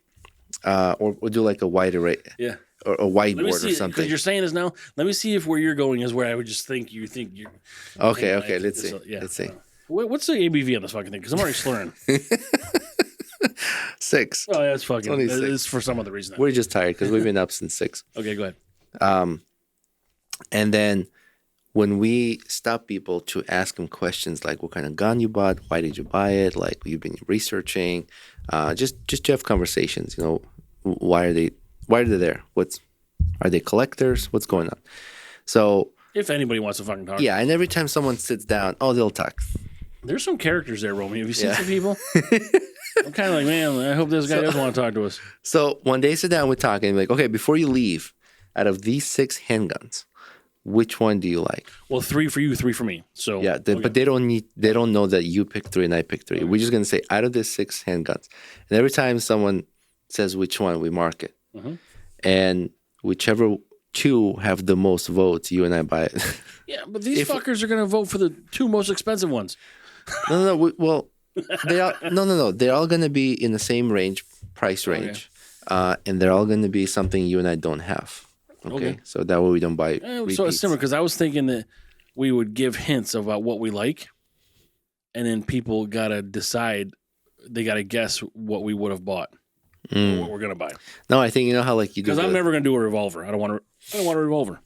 or we'll do like a wide array, Yeah, or a whiteboard or something. Because you're saying this now. Let me see if where you're going is where I would just think you're. Okay. Let's see. Yeah. Let's see. What's the ABV on this fucking thing? Because I'm already slurring. 6. Oh, that's fucking. only 6. It's for some other reason. We're just tired because we've been up since 6. Okay, go ahead. And then when we stop people to ask them questions like what kind of gun you bought, why did you buy it, like you've been researching, just to have conversations, why are they there? Are they collectors? What's going on? So If anybody wants to fucking talk. yeah, and every time someone sits down, they'll talk. There's some characters there, Romy. Have you seen some people? I'm kind of like, man, I hope this guy does want to talk to us. So when they sit down, we're talking like, okay, before you leave, out of these 6 handguns, which one do you like? Well, 3 for you, 3 for me. So Yeah, but they don't know that you picked 3 and I picked 3. We're just gonna say out of the 6 handguns, and every time someone says which one, we mark it, and whichever 2 have the most votes, you and I buy it. Yeah, but these fuckers are gonna vote for the 2 most expensive ones. No. Well, no. They're all gonna be in the same price range, and they're all gonna be something you and I don't have. Okay. So that way we don't buy. So it's similar because I was thinking that we would give hints about what we like, and then people gotta decide. They gotta guess what we would have bought, or what we're gonna buy. No, I think how like you do. Because I'm never gonna do a revolver. I don't want a revolver.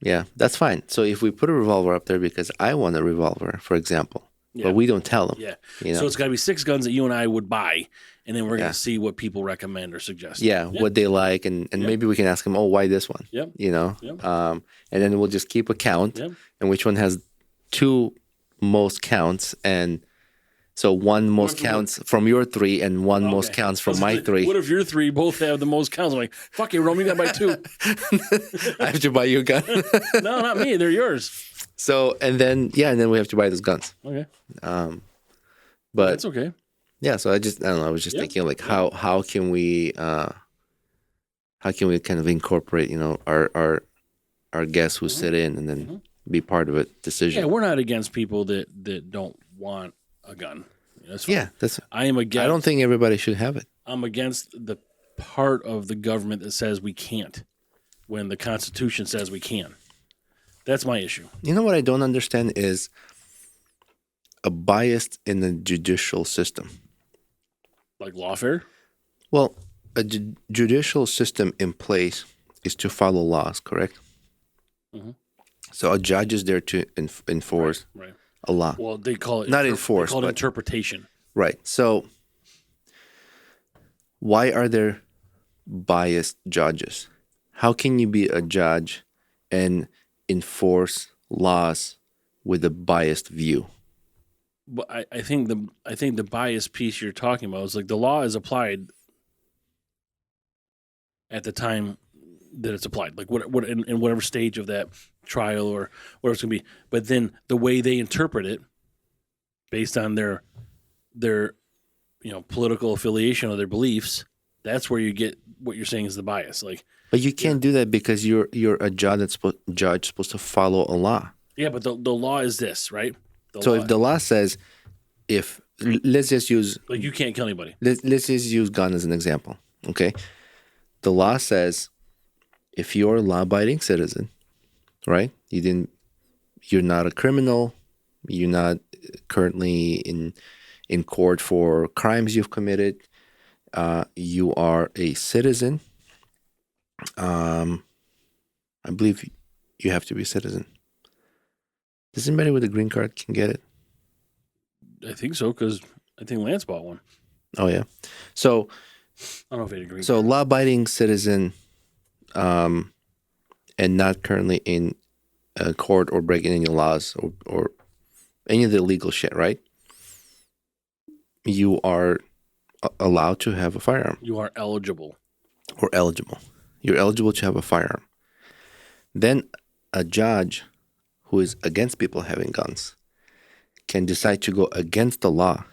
Yeah, that's fine. So if we put a revolver up there because I want a revolver, for example, but we don't tell them. Yeah. So it's got to be 6 guns that you and I would buy, and then we're going to see what people recommend or suggest. Yeah, what they like, and maybe we can ask them, why this one? Yep. And then we'll just keep a count, and which one has 2 most counts, and so 1 most counts from your 3, and 1 most counts from my 3. What if your 3 both have the most counts? I'm like, fuck it, Rome, you got to buy 2. I have to buy you a gun. No, not me. They're yours. So and then we have to buy those guns. Okay. But that's okay. Yeah. So I don't know. I was just thinking like how can we kind of incorporate our guests who sit in and then be part of a decision. Yeah, we're not against people that don't want a gun. That's fine. Yeah, I am against. I don't think everybody should have it. I'm against the part of the government that says we can't, when the Constitution says we can. That's my issue. You know what I don't understand is a bias in the judicial system. Like lawfare? Well, a judicial system in place is to follow laws, correct? Mm-hmm. So a judge is there to enforce a law. Well, they call it not enforce, they call it interpretation. Right. So why are there biased judges? How can you be a judge and enforce laws with a biased view? But I think the bias piece you're talking about is like the law is applied at the time that it's applied, like what in whatever stage of that trial or whatever it's gonna be. But then the way they interpret it, based on their political affiliation or their beliefs, that's where you get what you're saying is the bias. Like, but you can't do that because you're a judge supposed to follow a law. Yeah, but the law is this, right? If the law says, let's just use like you can't kill anybody. Let's just use gun as an example. Okay, the law says if you're a law-abiding citizen, right? You're not a criminal. You're not currently in court for crimes you've committed. You are a citizen. I believe you have to be a citizen. Does anybody with a green card can get it? I think so, because I think Lance bought one. Oh, yeah. So, I don't know if he had a green card. So, law-abiding citizen and not currently in court or breaking any laws or any of the illegal shit, right? You are allowed to have a firearm. You are eligible. Or eligible. You're eligible to have a firearm. Then a judge who is against people having guns can decide to go against the law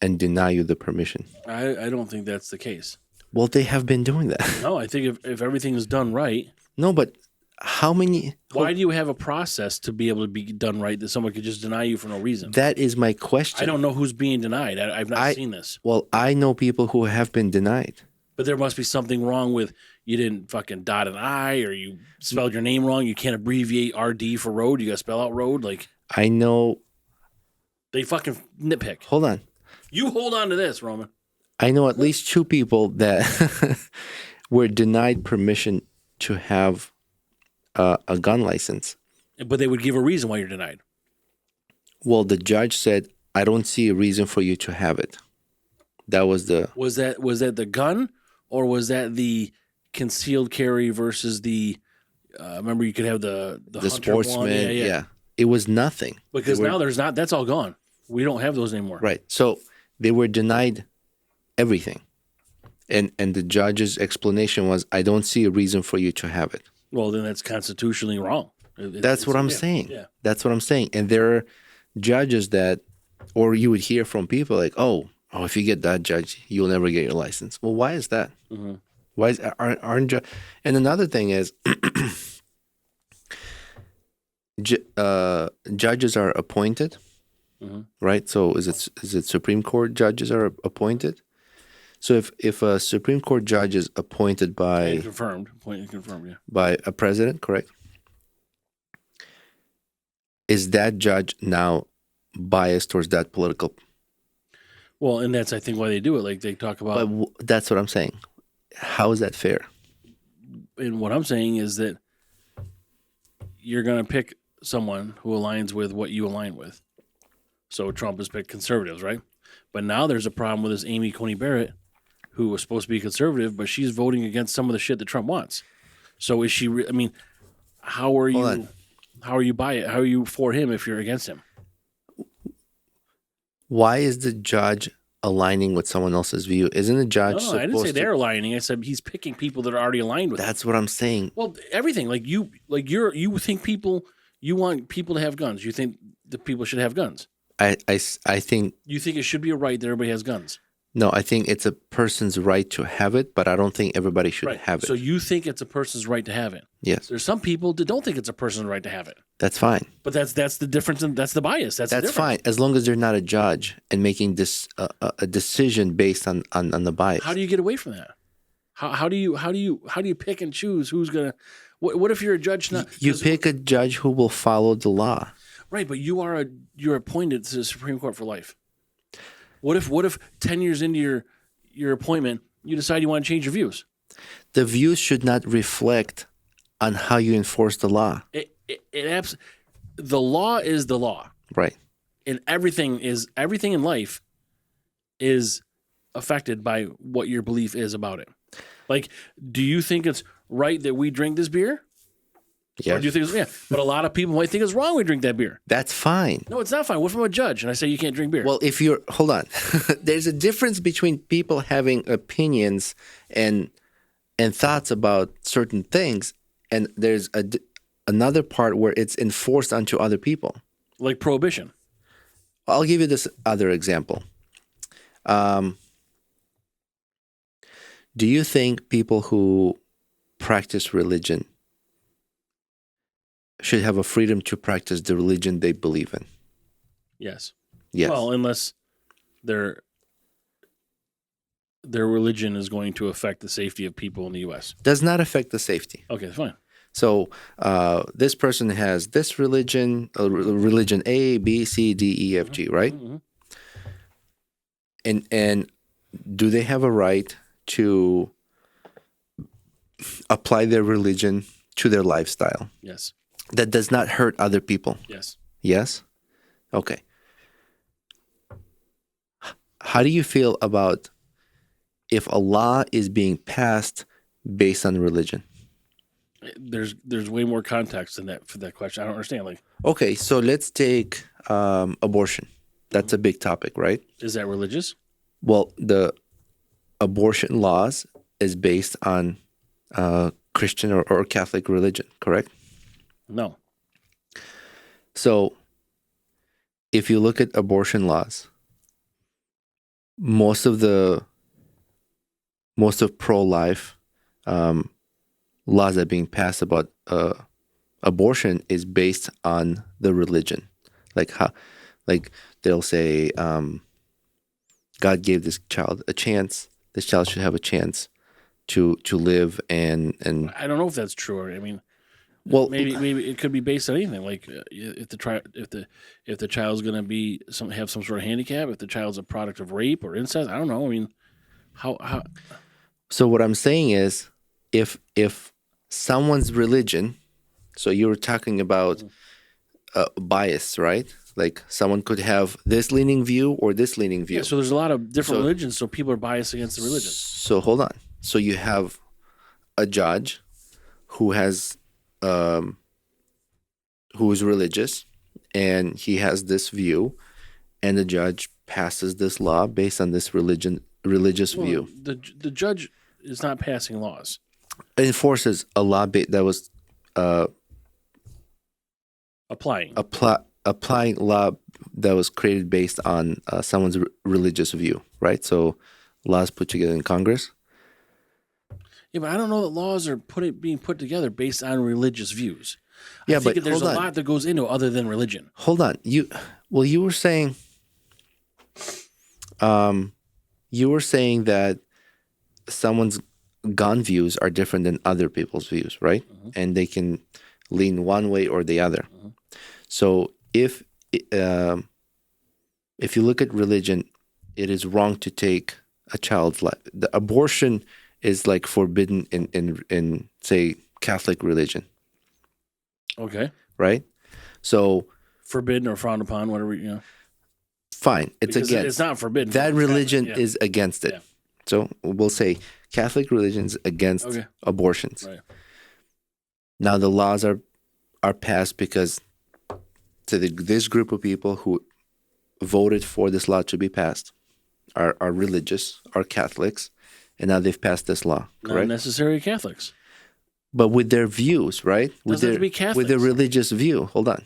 and deny you the permission. I don't think that's the case. Well, they have been doing that. No, I think if everything is done right. No, but how many? Why do you have a process to be able to be done right that someone could just deny you for no reason? That is my question. I don't know who's being denied. I've not seen this. Well, I know people who have been denied. But there must be something wrong with you didn't fucking dot an I, or you spelled your name wrong. You can't abbreviate RD for road. You got to spell out road. Like, I know. they fucking nitpick. Hold on. You hold on to this, Roman. I know at least 2 people that were denied permission to have a gun license. But they would give a reason why you're denied. Well, the judge said, I don't see a reason for you to have it. That was the... Was that the gun, or was that the concealed carry versus the... remember, you could have the sportsman. one? Yeah. It was nothing. Because now there's not... That's all gone. We don't have those anymore. Right. So they were denied everything. And the judge's explanation was, I don't see a reason for you to have it. Well, then that's constitutionally wrong. That's what I'm saying. Yeah. That's what I'm saying. And there are judges that, or you would hear from people like, oh, if you get that judge, you'll never get your license. Well, why is that? Mm-hmm. Why is aren't and another thing is, judges are appointed, right? So is it Supreme Court judges are appointed? So if a Supreme Court judge is appointed by confirmed, yeah, by a president, correct? Is that judge now biased towards that political? Well, and that's I think why they do it. Like they talk about. But that's what I'm saying. How is that fair? And what I'm saying is that you're going to pick someone who aligns with what you align with. So Trump has picked conservatives, right? But now there's a problem with this Amy Coney Barrett, who was supposed to be conservative, but she's voting against some of the shit that Trump wants. So is she? I mean, how are you? How are you by it? How are you for him if you're against him? Why is the judge aligning with someone else's view? Isn't the judge supposed I didn't say they're aligning. I said he's picking people that are already aligned with him. That's what I'm saying. Well, everything. you think you want people to have guns. You think that people should have guns. I think... You think it should be a right that everybody has guns. No, I think it's a person's right to have it, but I don't think everybody should have it. So you think it's a person's right to have it? Yes. There's some people that don't think it's a person's right to have it. That's fine. But that's the difference, and that's the bias. That's fine, as long as they're not a judge and making this a decision based on the bias. How do you get away from that? How do you pick and choose who's gonna? What if you're a judge? You pick a judge who will follow the law. Right, but you're appointed to the Supreme Court for life. What if 10 years into your appointment, you decide you want to change your views? The views should not reflect on how you enforce the law. The law is the law. Right. And everything in life is affected by what your belief is about it. Like, do you think it's right that we drink this beer? Yes. Or do you think but a lot of people might think it's wrong we drink that beer. That's fine. No, it's not fine. What if I'm a judge and I say you can't drink beer? Well, hold on. There's a difference between people having opinions and thoughts about certain things, and there's another part where it's enforced onto other people. Like prohibition. I'll give you this other example. Do you think people who practice religion should have a freedom to practice the religion they believe in? Yes. Yes. Well, unless their religion is going to affect the safety of people in the U.S. Does not affect the safety. Okay, fine. So this person has this religion, religion A, B, C, D, E, F, G, right? Mm-hmm. And do they have a right to apply their religion to their lifestyle? Yes. That does not hurt other people? Yes. Yes? Okay. How do you feel about if a law is being passed based on religion? There's way more context in that for that question. I don't understand. Like, okay, so let's take abortion. That's a big topic, right? Is that religious? Well, the abortion laws is based on Christian or Catholic religion, correct? No. So if you look at abortion laws, most of pro-life laws that are being passed about abortion is based on the religion. Like they'll say, God gave this child a chance. This child should have a chance to live and. I don't know if that's true. I mean, well, maybe it could be based on anything. Like if the child's going to be have some sort of handicap, if the child's a product of rape or incest. I don't know. I mean, how. So what I'm saying is, if someone's religion, so you were talking about bias, right? Like someone could have this leaning view or this leaning view. Yeah, so there's a lot of different religions, so people are biased against the religion. So hold on. So you have a judge who has who is religious, and he has this view, and the judge passes this law based on this religious view. The judge is not passing laws. It enforces a law that was applying law that was created based on someone's religious view, right? So laws put together in Congress. Yeah, but I don't know that laws are being put together based on religious views. Yeah, I think but there's a lot that goes into other than religion. Hold on. You were saying that someone's gun views are different than other people's views, right? Mm-hmm. And they can lean one way or the other. Mm-hmm. So if you look at religion, it is wrong to take a child's life. The abortion is like forbidden in say Catholic religion. Okay. Right? So forbidden or frowned upon, whatever, Fine. It's because against. It's not forbidden. That religion is against it. Yeah. So we'll say Catholic religion's against abortions. Right. Now the laws are passed because this group of people who voted for this law to be passed are religious, are Catholics, and now they've passed this law. Correct? Not necessarily Catholics. But with their views, right? Doesn't have to be Catholics. With their religious view. Hold on.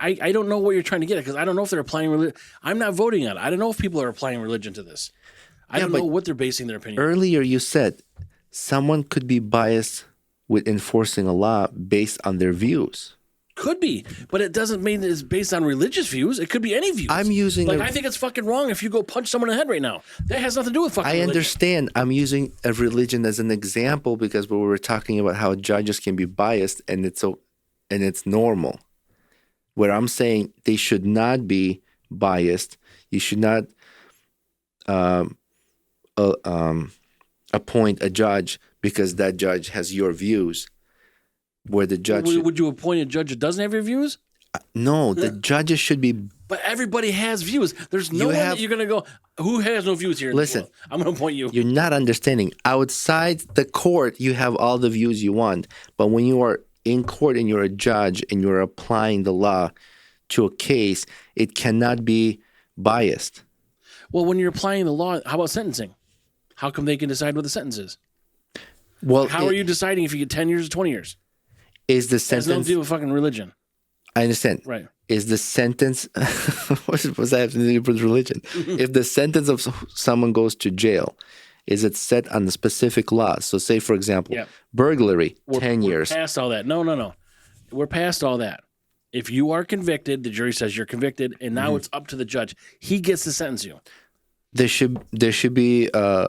I don't know what you're trying to get at because I don't know if they're applying religion. I'm not voting on it. I don't know if people are applying religion to this. I don't know what they're basing their opinion on. Earlier you said someone could be biased with enforcing a law based on their views. Could be, but it doesn't mean it's based on religious views. It could be any views. I'm using I think it's fucking wrong if you go punch someone in the head right now. That has nothing to do with fucking religion. Understand. I'm using a religion as an example because we were talking about how judges can be biased and it's normal. Where I'm saying they should not be biased. You should not appoint a judge because that judge has your views. Where the judge would you appoint a judge that doesn't have your views? No, the judges should be. But everybody has views. There's no one that you're going to go, who has no views here? Listen, I'm going to appoint you. You're not understanding. Outside the court, you have all the views you want. But when you are in court and you're a judge and you're applying the law to a case, it cannot be biased. Well, when you're applying the law, how about sentencing? How come they can decide what the sentence is? Well, how are you deciding if you get 10 years or 20 years? Is the sentence... It has nothing to do with fucking religion. I understand. Right. Is the sentence... what does that have to do with religion? If the sentence of someone goes to jail, is it set on the specific laws? So say, for example, burglary, 10 years. We're past all that. No. We're past all that. If you are convicted, the jury says you're convicted, and now it's up to the judge. He gets to sentence you. There should be a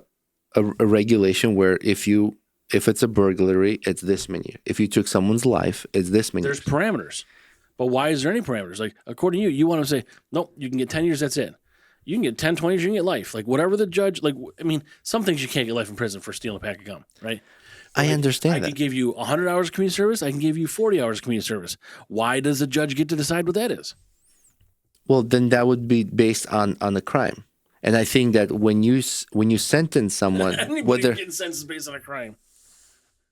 regulation where if it's a burglary, it's this many. If you took someone's life, it's this many. There's parameters. But why is there any parameters? Like, according to you want to say, nope, you can get 10 years, that's it. You can get 10, 20 years, you can get life. Like, whatever the judge, some things you can't get life in prison for stealing a pack of gum, right? I understand that. I can give you 100 hours of community service. I can give you 40 hours of community service. Why does the judge get to decide what that is? Well, then that would be based on the crime. And I think that when you sentence someone, whether getting sentenced based on a crime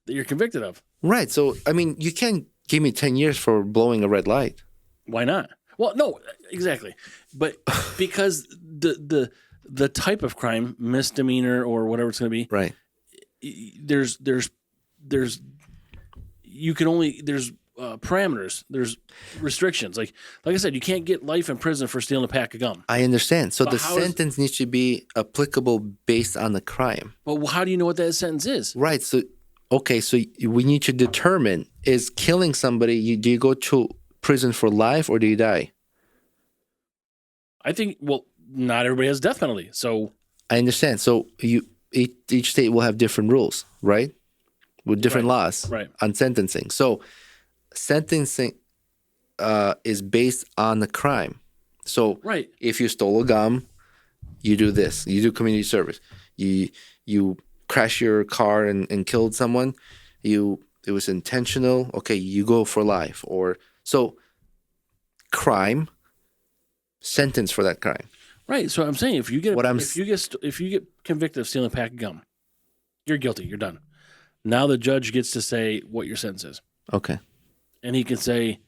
that you're convicted of, right? So you can't give me 10 years for blowing a red light. Why not? Well, no, exactly. But because the type of crime, misdemeanor or whatever it's going to be, right? There's parameters. There's restrictions. Like I said, you can't get life in prison for stealing a pack of gum. I understand. So But the how is- sentence needs to be applicable based on the crime. But how do you know what that sentence is? Right. So, okay. So we need to determine, is killing somebody, do you go to prison for life or do you die? I think, well, not everybody has death penalty. So I understand. So each state will have different rules, right? With different laws right. on sentencing. So sentencing is based on the crime. So right. if you stole a gum, you do this. You do community service. You crash your car and killed someone. It was intentional. Okay, you go for life. Or so crime, sentence for that crime. Right. So I'm saying if you get What I'm if you get convicted of stealing a pack of gum, you're guilty. You're done. Now the judge gets to say what your sentence is. Okay. And he can say,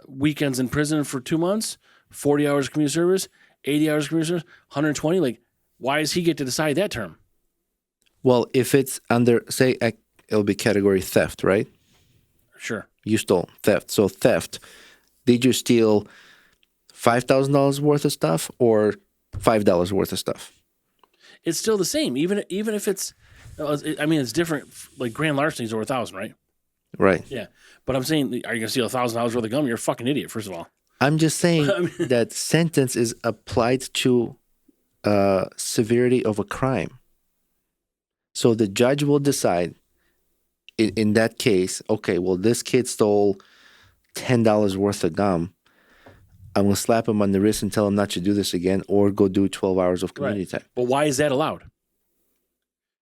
weekends in prison for 2 months, 40 hours of community service, 80 hours of community service, 120. Like, why does he get to decide that term? Well, if it's under, say, it'll be category theft, right? Sure. You stole theft. So theft, did you steal $5,000 worth of stuff or $5 worth of stuff? It's still the same, even if it's. I mean, it's different. Like grand larceny is over 1,000, right? Right. Yeah, but I'm saying, are you gonna steal $1,000 worth of gum? You're a fucking idiot. First of all, I'm just saying that sentence is applied to severity of a crime. So the judge will decide in that case, okay, well, this kid stole $10 worth of gum. I'm going to slap him on the wrist and tell him not to do this again or go do 12 hours of community time. But why is that allowed?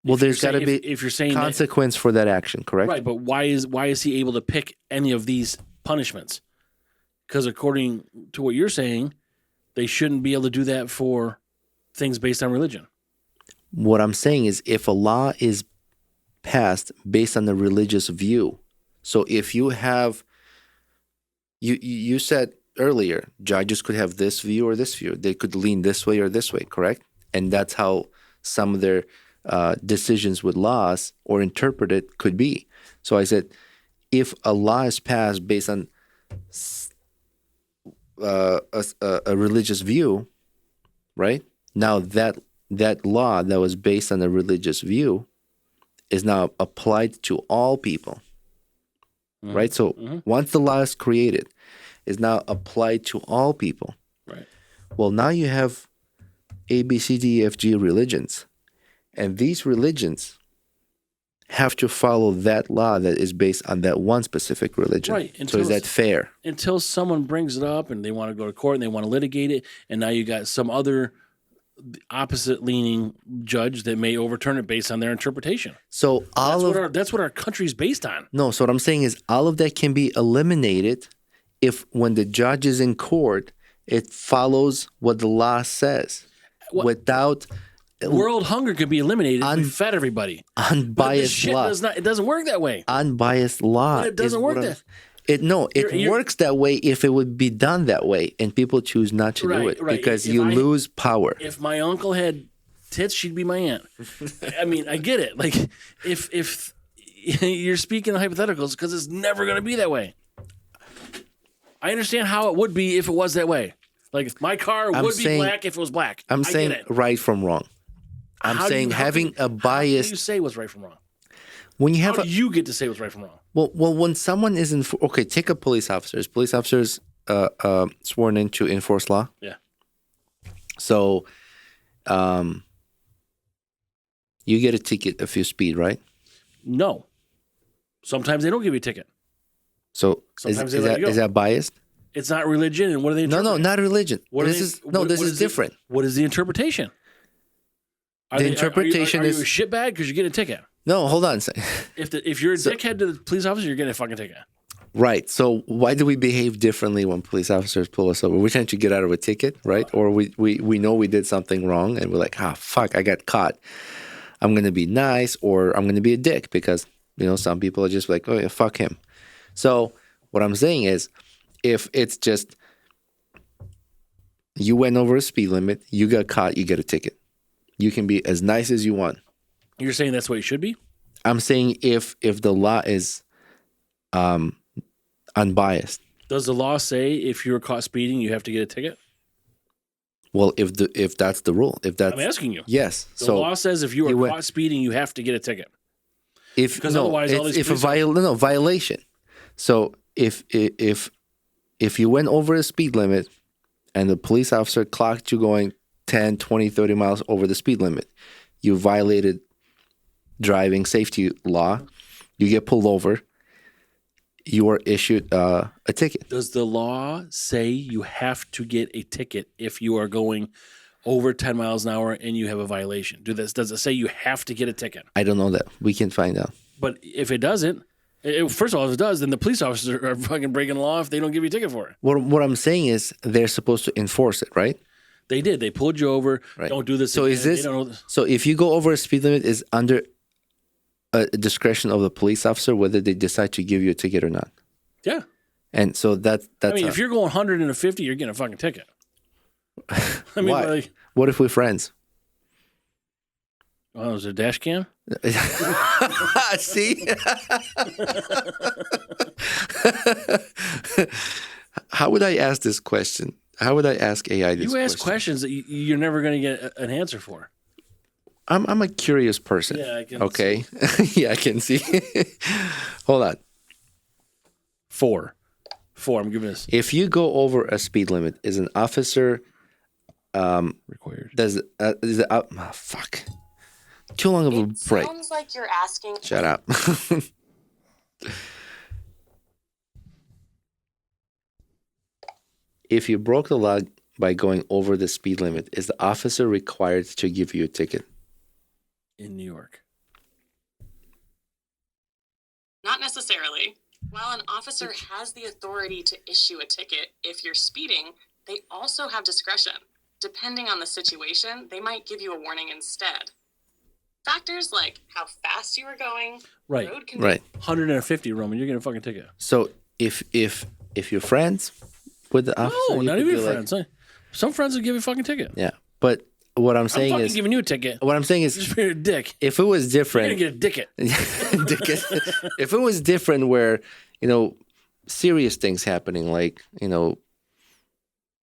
Well, there's got to be if you're saying consequence for that action, correct? Right, but why is he able to pick any of these punishments? Because according to what you're saying, they shouldn't be able to do that for things based on religion. What I'm saying is if a law is passed based on the religious view, so if you have, you said earlier, judges could have this view or this view. They could lean this way or this way, correct? And that's how some of their decisions with laws or interpreted could be. So I said, if a law is passed based on a religious view, right? Now that law that was based on a religious view is now applied to all people, right? So once the law is created, is now applied to all people. Right. Well, now you have A, B, C, D, E, F, G religions. And these religions have to follow that law that is based on that one specific religion. Right. So is that fair? Until someone brings it up and they want to go to court and they want to litigate it, and now you got some other opposite-leaning judge that may overturn it based on their interpretation. So that's what our country's based on. No, so what I'm saying is all of that can be eliminated if when the judge is in court, it follows what the law says without... World hunger could be eliminated if we fed everybody. Unbiased law. It doesn't work that way. Unbiased law. But it doesn't work that. It works that way if it would be done that way, and people choose not to do it because you lose power. If my uncle had tits, she'd be my aunt. I mean, I get it. Like if you're speaking in hypotheticals, because it's never going to be that way. I understand how it would be if it was that way. Like my car would be black if it was black. I'm saying right from wrong. I'm saying having a bias. How do you say what's right from wrong? When you have how do you get to say what's right from wrong? Well, when someone is okay, take a police officer. Is police officers sworn in to enforce law? Yeah. So, you get a ticket if you speed, right? No. Sometimes they don't give you a ticket. So is that biased? It's not religion, and what are they? No, not religion. This is different. What is the interpretation? Are you a shitbag because you're getting a ticket? No, hold on. If you're a dickhead to the police officer, you're getting a fucking ticket. Right. So why do we behave differently when police officers pull us over? We're trying to get out of a ticket, right? Or we know we did something wrong, and we're like, fuck, I got caught. I'm going to be nice, or I'm going to be a dick because, some people are just like, oh, yeah, fuck him. So what I'm saying is, if it's just you went over a speed limit, you got caught, you get a ticket. You can be as nice as you want. You're saying that's what it should be? I'm saying if the law is unbiased. Does the law say if you're caught speeding, you have to get a ticket? Well, if that's the rule, if that's I'm asking you. yes. The law says if you are caught speeding, you have to get a ticket. Because otherwise, it's a violation. So if you went over the speed limit and the police officer clocked you going 10, 20, 30 miles over the speed limit, you violated driving safety law, you get pulled over, you are issued a ticket. Does the law say you have to get a ticket if you are going over 10 miles an hour and you have a violation? Does it say you have to get a ticket? I don't know that. We can find out. But if it doesn't, first of all, if it does, then the police officers are fucking breaking the law if they don't give you a ticket for it. What I'm saying is they're supposed to enforce it, right? They did. They pulled you over. Right. Don't do this So again. So if you go over a speed limit, is under a discretion of the police officer whether they decide to give you a ticket or not. Yeah. And so that's. If you're going 150, you're getting a fucking ticket. Why? What if we're friends? Oh, is it a dash cam? See? How would I ask this question? How would I ask AI this question? You ask questions that you're never going to get an answer for. I'm a curious person. Yeah, I can okay. Yeah, I can see. Hold on. 4. I'm giving this. If you go over a speed limit, is an officer required? Fuck. Too long of a break. Sounds like you're asking. Shut up. If you broke the law by going over the speed limit, is the officer required to give you a ticket? In New York. Not necessarily. While an officer has the authority to issue a ticket if you're speeding, they also have discretion. Depending on the situation, they might give you a warning instead. Factors like how fast you were going, right, road conditions. Right. 150, Roman, you're getting a fucking ticket. So if you're friends with the officer, No, not even friends. Some friends will give you a fucking ticket. Yeah, but what I'm saying fucking is giving you a ticket. What I'm saying is, just for your dick. If it was different, you're gonna get a ticket. If it was different, where serious things happening, like the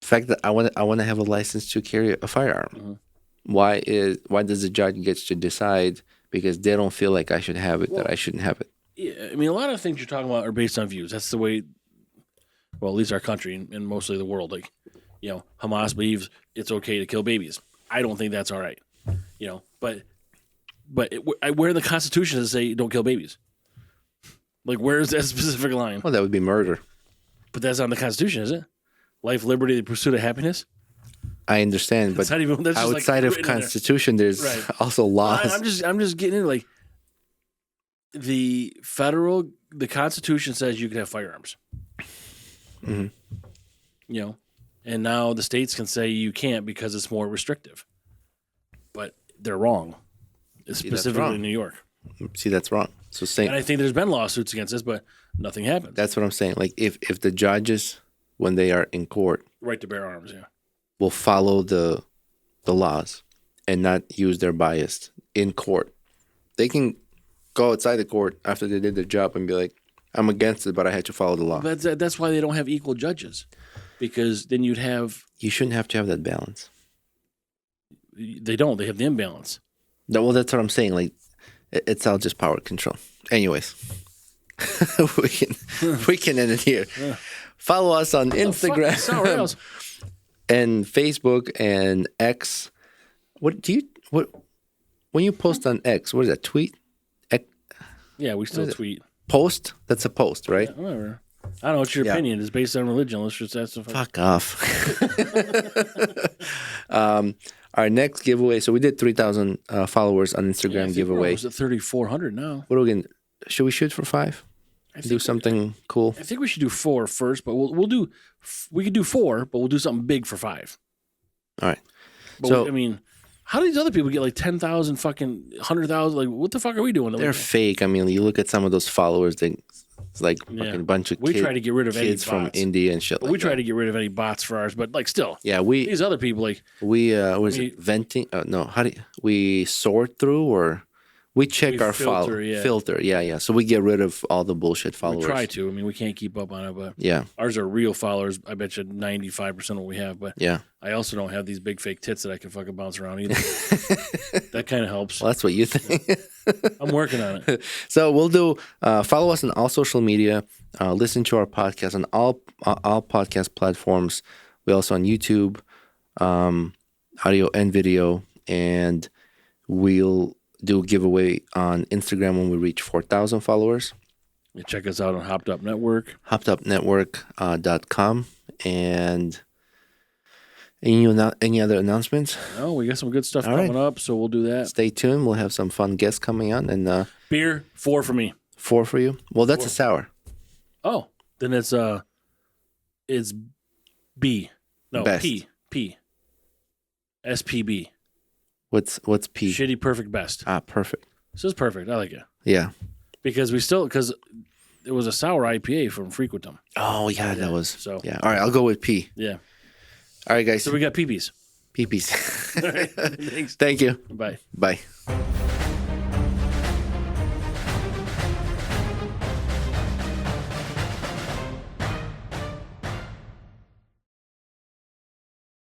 fact that I want to have a license to carry a firearm. Mm-hmm. Why does the judge get to decide because they don't feel like I should have it, that I shouldn't have it? Yeah, I mean, a lot of things you're talking about are based on views. That's the way. Well, at least our country and mostly the world, Hamas believes it's okay to kill babies. I don't think that's all right, But where in the Constitution does it say don't kill babies? Like, where is that specific line? Well, that would be murder. But that's not in the Constitution, is it? Life, liberty, the pursuit of happiness. I understand, but that's outside of Constitution, there's also laws. I'm just getting into the Constitution says you can have firearms. Mm-hmm. And now the states can say you can't because it's more restrictive. But they're wrong. Specifically in New York. See, that's wrong. So and I think there's been lawsuits against this, but nothing happened. That's what I'm saying. Like if the judges, when they are in court, right to bear arms, will follow the laws and not use their bias in court, they can go outside the court after they did their job and be like, I'm against it, but I had to follow the law. But that's why they don't have equal judges, because then you'd have... You shouldn't have to have that balance. They don't. They have the imbalance. No, well, that's what I'm saying. Like, it's all just power control. Anyways, we can end it here. Yeah. Follow us on Instagram and Facebook and X. When you post on X, what is that, tweet? Yeah, we still tweet. Post? That's a post, right? Yeah, whatever. I don't know what your opinion is based on religion. Let's just ask the fuck off. Our next giveaway. So we did 3,000 followers on Instagram giveaway. We're at 3,400 now. What are we going? Should we shoot for 5? Do something cool. I think we should do 4 first, but we could do 4, but we'll do something big for 5. All right. But how do these other people get like 10,000 fucking 100,000? Like, what the fuck are we doing? They're fake. I mean, you look at some of those followers. It's like fucking bunch of we try to get rid of kids any from India and shit. We try to get rid of any bots for ours, but still. Yeah, these other people venting? No, we sort through, or We check our filter, filter. Yeah. So we get rid of all the bullshit followers. We try to. I mean, we can't keep up on it, but Yeah. ours are real followers. I bet you 95% of what we have. But Yeah. I also don't have these big fake tits that I can fucking bounce around either. That kind of helps. Well, that's what you think. I'm working on it. So we'll do. Follow us on all social media. Listen to our podcast on all podcast platforms. We also on YouTube, audio and video, and we'll do a giveaway on Instagram when we reach 4,000 followers. You check us out on Hopped Up Network. hoppedupnetwork.com. And any other announcements? Oh, we got some good stuff coming up, so we'll do that. Stay tuned. We'll have some fun guests coming on. And beer, 4 for me. 4 for you? Well, that's 4. a sour. Oh, then it's B. No, Best. P. SPB. What's P? Shitty perfect best. Perfect. This is perfect. I like it. Yeah. Because it was a sour IPA from Frequentum. Oh, yeah, that was. So yeah. All right, I'll go with P. Yeah. All right, guys. So we got PBs. PPs. Thanks. Thank you. Bye. Bye.